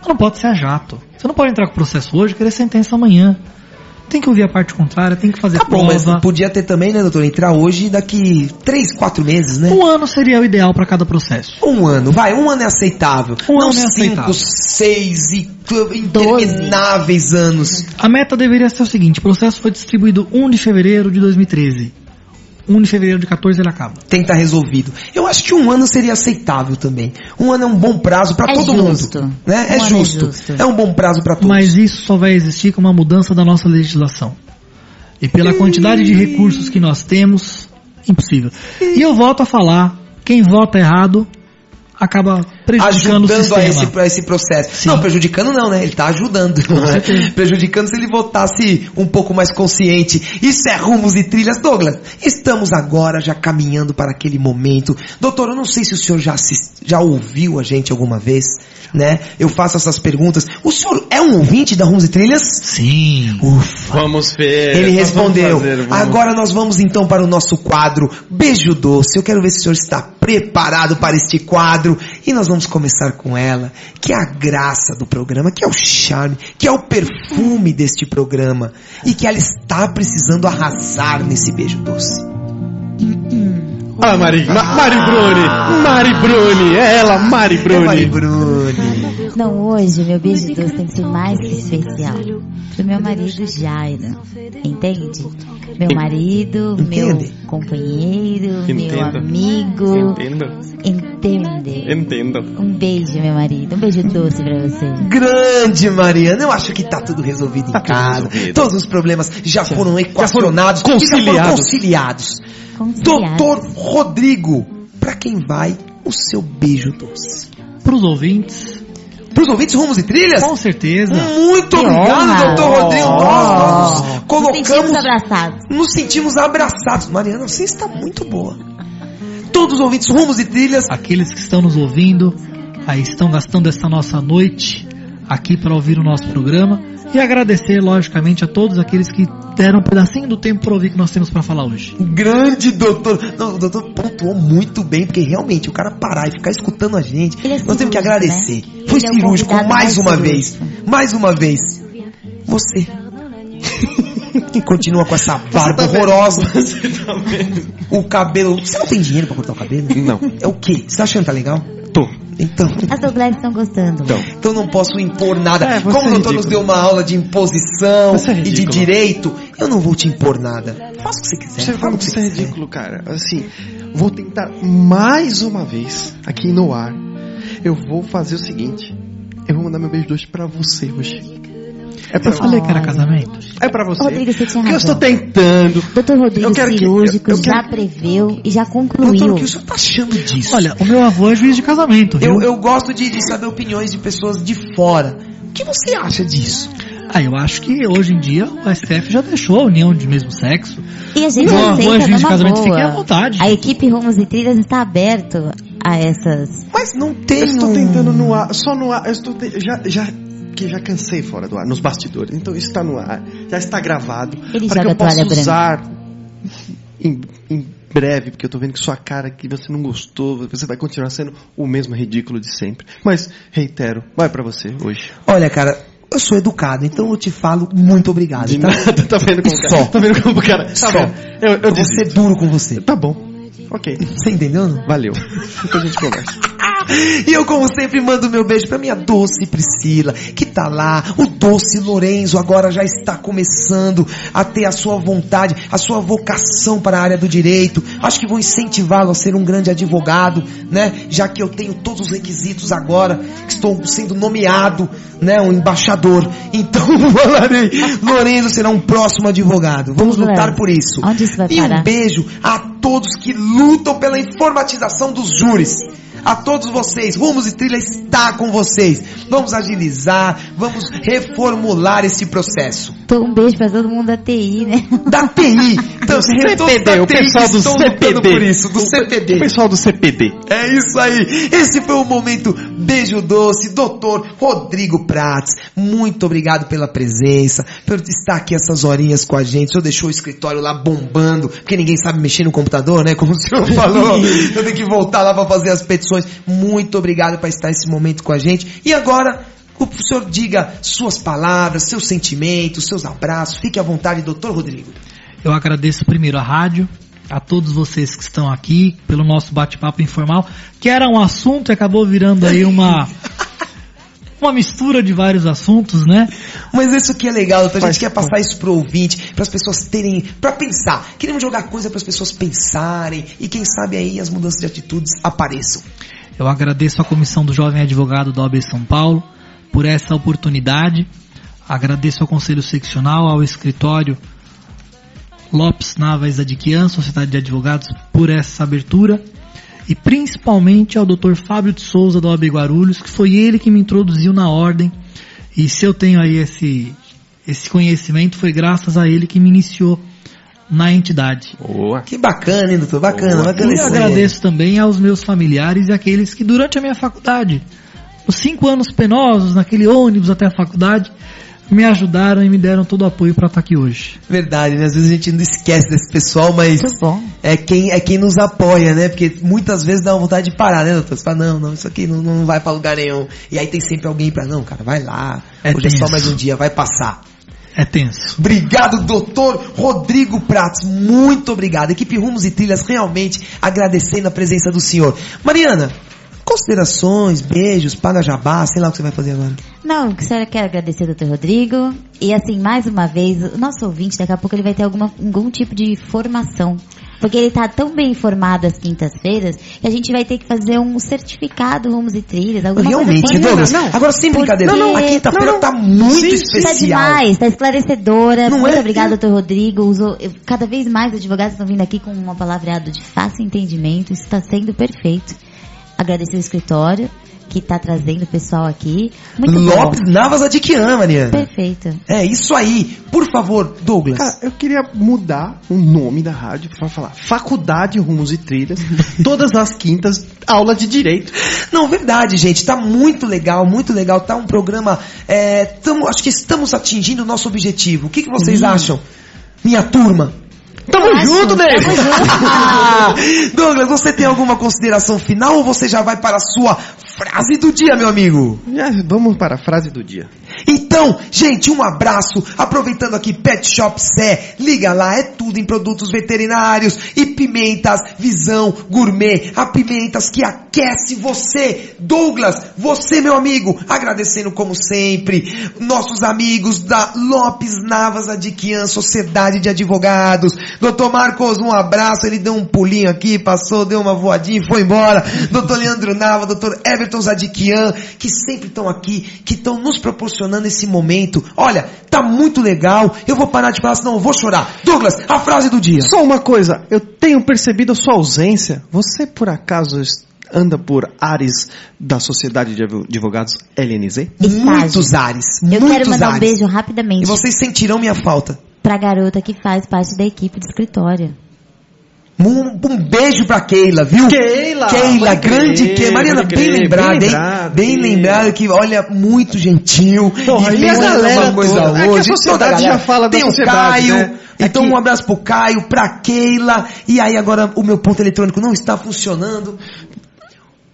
Mas não pode ser a jato. Você não pode entrar com o processo hoje e querer sentença amanhã. Tem que ouvir a parte contrária, tem que fazer prova. Bom, mas podia ter também, né, doutor, entrar hoje e daqui 3, 4 meses, né? 1 ano seria o ideal para cada processo. 1 ano, vai, 1 ano é aceitável. Não 5, 6 e intermináveis anos. A meta deveria ser o seguinte, o processo foi distribuído 1 de fevereiro de 2013. 1 de fevereiro de 14 ele acaba. Tem que estar resolvido. Eu acho que 1 ano seria aceitável também. 1 ano é um bom prazo para todo mundo. Né? É justo. É um bom prazo para todos. Mas isso só vai existir com uma mudança da nossa legislação. E pela quantidade de recursos que nós temos, impossível. E eu volto a falar, quem vota errado acaba prejudicando o sistema. A esse processo. Sim. Não, prejudicando não, né? Ele tá ajudando. Prejudicando se ele votasse um pouco mais consciente. Isso é Rumos e Trilhas. Douglas, estamos agora já caminhando para aquele momento. Doutor, eu não sei se o senhor já ouviu a gente alguma vez, né? Eu faço essas perguntas. O senhor é um ouvinte da Rumos e Trilhas? Sim. Ufa. Vamos ver. Ele respondeu. Agora nós vamos então para o nosso quadro Beijo Doce. Eu quero ver se o senhor está preparado para este quadro. E nós vamos começar com ela, que é a graça do programa, que é o charme, que é o perfume deste programa, e que ela está precisando arrasar nesse beijo doce. Mari Bruni, é ela, Mari Bruni. Mari Bruni. Não, hoje meu beijo doce tem que ser mais que especial. Pro meu marido Jairo. Entende? Meu marido, meu companheiro, meu amigo. Entende? Um beijo, meu marido. Um beijo doce pra você. Grande Mariana, eu acho que tá tudo resolvido em casa. Todos os problemas já foram equacionados, conciliados. Doutor Rodrigo, pra quem vai o seu beijo doce? Pros ouvintes. Pros ouvintes Rumos e Trilhas? Com certeza. Muito obrigado, doutor Rodrigo. Nós nos colocamos... Nos sentimos abraçados. Nos sentimos abraçados. Mariana, você está muito boa. Todos os ouvintes Rumos e Trilhas. Aqueles que estão nos ouvindo, aí estão gastando essa nossa noite aqui para ouvir o nosso programa. E agradecer, logicamente, a todos aqueles que deram um pedacinho do tempo para ouvir o que nós temos para falar hoje. Grande doutor. Não, o doutor pontuou muito bem, porque realmente o cara parar e ficar escutando a gente, nós temos que agradecer. Né? Foi cirúrgico mais uma vez. Mais uma vez. Você. Que continua com essa barba horrorosa. Você tá vendo? O cabelo. Você não tem dinheiro pra cortar o cabelo? Não. É o quê? Você tá achando que tá legal? Tô. Então. As dublagens estão gostando. Então não posso impor nada. Como o doutor ridículo. nos deu uma aula de imposição É e de direito, eu não vou te impor nada. Faça o que você quiser. Você fala que isso é ridículo, cara. Assim, vou tentar mais uma vez aqui no ar. Eu vou fazer o seguinte. Eu vou mandar meu beijo doce pra você hoje. Eu falei que era casamento. É pra você. Rodrigo, você tinha razão. Eu estou tentando. Doutor Rodrigo cirúrgico já preveu e já concluiu. Doutor, o que o senhor tá achando disso? Olha, o meu avô é juiz de casamento, viu? Eu gosto de saber opiniões de pessoas de fora. O que você acha disso? Eu acho que hoje em dia o STF já deixou a união de mesmo sexo. E a gente Meu avô é aceita juiz de numa casamento, boa. fiquem à vontade. A equipe Rumos e Trilhas está aberto a essas... Mas não tem. Eu estou tentando no ar, só no ar. Eu estou já cansei fora do ar, nos bastidores. Então isso está no ar, já está gravado. Ele para que joga eu possa toalha branca. usar em breve, porque eu tô vendo que sua cara que você não gostou, você vai continuar sendo o mesmo ridículo de sempre. Mas reitero, vai pra você hoje. Olha, cara, eu sou educado, então eu te falo muito obrigado. De Tá? nada, tá vendo como o cara? Só. Tá vendo como o cara? Tá Só. bom. Eu vou ser desisto. duro com você. Tá bom. Ok. Você entendeu? Não? Valeu. Depois a gente conversa. E eu, como sempre, mando meu beijo pra minha doce Priscila, que tá lá. O doce Lorenzo agora já está começando a ter a sua vontade, a sua vocação para a área do direito. Acho que vou incentivá-lo a ser um grande advogado, né? Já que eu tenho todos os requisitos agora, que estou sendo nomeado, né? Um embaixador. Então falarei, Lorenzo será um próximo advogado. Vamos lutar por isso. Onde isso vai E parar? um beijo a todos que lutam pela informatização dos júris. A todos vocês, Rumos e Trilha está com vocês. Vamos agilizar, vamos reformular esse processo. Um beijo pra todo mundo da TI, né? Da TI. Então, CPD, o pessoal do CPD. Por isso, do CPD. O pessoal do CPD. É isso aí. Esse foi o momento Beijo Doce, doutor Rodrigo Prats. Muito obrigado pela presença, por estar aqui essas horinhas com a gente. O senhor deixou o escritório lá bombando, porque ninguém sabe mexer no computador, né? Como o senhor falou. Eu tenho que voltar lá para fazer as petições. Muito obrigado por estar esse momento com a gente. E agora, o senhor diga suas palavras, seus sentimentos, seus abraços. Fique à vontade, doutor Rodrigo. Eu agradeço primeiro a rádio, a todos vocês que estão aqui, pelo nosso bate-papo informal, que era um assunto e acabou virando aí uma mistura de vários assuntos, né? Mas isso que é legal, doutor. A gente quer passar isso pro ouvinte, para as pessoas terem, para pensar. Queremos jogar coisa para as pessoas pensarem e quem sabe aí as mudanças de atitudes apareçam. Eu agradeço a Comissão do Jovem Advogado da OAB São Paulo por essa oportunidade. Agradeço ao Conselho Seccional, ao Escritório Lopes Navas Adquian, Sociedade de Advogados, por essa abertura. E principalmente ao Dr. Fábio de Souza da OAB Guarulhos, que foi ele que me introduziu na ordem. E se eu tenho aí esse conhecimento, foi graças a ele que me iniciou na entidade. Boa. Que bacana, hein, doutor? Bacana, bacana E isso aí. agradeço também aos meus familiares e aqueles que durante a minha faculdade, os 5 anos penosos, naquele ônibus até a faculdade, me ajudaram e me deram todo o apoio para estar aqui hoje. Verdade, né? Às vezes a gente não esquece desse pessoal, mas Muito bom. é quem nos apoia, né? Porque muitas vezes dá uma vontade de parar, né, doutor? Você fala, não, isso aqui não vai pra lugar nenhum. E aí tem sempre alguém pra, não, cara, vai lá. Hoje é só tenso. mais um dia, vai passar. É tenso. Obrigado, doutor Rodrigo Prats. Muito obrigado. Equipe Rumos e Trilhas realmente agradecendo a presença do senhor. Mariana, Considerações, beijos, paga jabá, sei lá o que você vai fazer agora. Não, eu quero agradecer ao Dr. Rodrigo. E assim, mais uma vez, o nosso ouvinte, daqui a pouco ele vai ter algum tipo de formação. Porque ele tá tão bem informado às quintas-feiras que a gente vai ter que fazer um certificado Rumos e Trilhas. Realmente, coisa Douglas, agora sem brincadeira, a quinta-feira tá muito especial. Tá demais, tá esclarecedora. Não muito é? obrigada, Dr. Rodrigo. Cada vez mais advogados estão vindo aqui com um palavreado de fácil entendimento. Isso está sendo perfeito. Agradecer o escritório que está trazendo o pessoal aqui. Muito Lopes bom. Navas Adiquian, Mariana. Perfeito. É isso aí. Por favor, Douglas. Cara, eu queria mudar o nome da rádio pra falar Faculdade Rumos e Trilhas. Todas as quintas, aula de direito. Não, verdade, gente. Tá muito legal, muito legal. Tá um programa... acho que estamos atingindo o nosso objetivo. O que vocês acham? Minha turma. Tamo junto, nego! Douglas, você tem alguma consideração final ou você já vai para a sua frase do dia, meu amigo? Vamos para a frase do dia. Então, gente, um abraço. Aproveitando aqui, Pet Shop Sé, liga lá, é tudo em produtos veterinários e pimentas Visão Gourmet. A pimentas que aquece você. Douglas, você, meu amigo, agradecendo como sempre, nossos amigos da Lopes Navas Adiquian, Sociedade de Advogados. Doutor Marcos, um abraço, ele deu um pulinho aqui, passou, deu uma voadinha e foi embora. Doutor Leandro Nava, doutor Everton Zadiquian, que sempre estão aqui, que estão nos proporcionando esse momento. Olha, tá muito legal. Eu vou parar de falar, senão eu vou chorar. Douglas, a frase do dia. Só uma coisa, eu tenho percebido a sua ausência. Você, por acaso, anda por ares da Sociedade de Advogados LNZ? Muitos ares. Eu muitos quero mandar ares. um beijo rapidamente E vocês sentirão minha falta. pra garota que faz parte da equipe do escritório. Um beijo pra Keila, viu? Keila, grande Keila. Mariana, bem lembrada, hein? Bem lembrada, que olha, muito gentil. Porra, e a galera uma coisa toda? É que a hoje. sociedade Toda a galera. já fala da Tem sociedade, o Caio. né? Então Aqui. um abraço pro Caio, pra Keila. E aí agora o meu ponto eletrônico não está funcionando.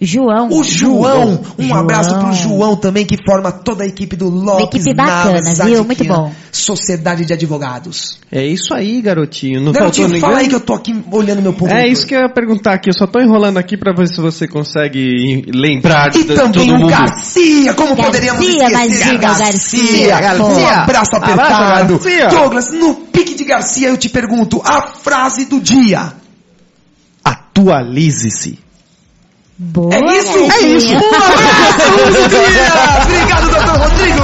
João. O João, um João. abraço pro João também, que forma toda a equipe do Lopes Uma equipe bacana, Navas, viu? Muito bom. Sociedade de Advogados. É isso aí, garotinho. Não Garotinho, faltou fala ninguém? aí que eu tô aqui olhando meu ponto É eletrônico. isso que eu ia perguntar aqui. Eu só tô enrolando aqui pra ver se você consegue lembrar de E também todo o mundo. Garcia, como poderíamos esquecer imagina, Garcia. Garcia. Um abraço apertado. Garcia. Douglas, no pique de Garcia eu te pergunto a frase do dia. Atualize-se. Boa, É isso? Garcia. É isso. Um abraço do dia. Obrigado, doutor Rodrigo.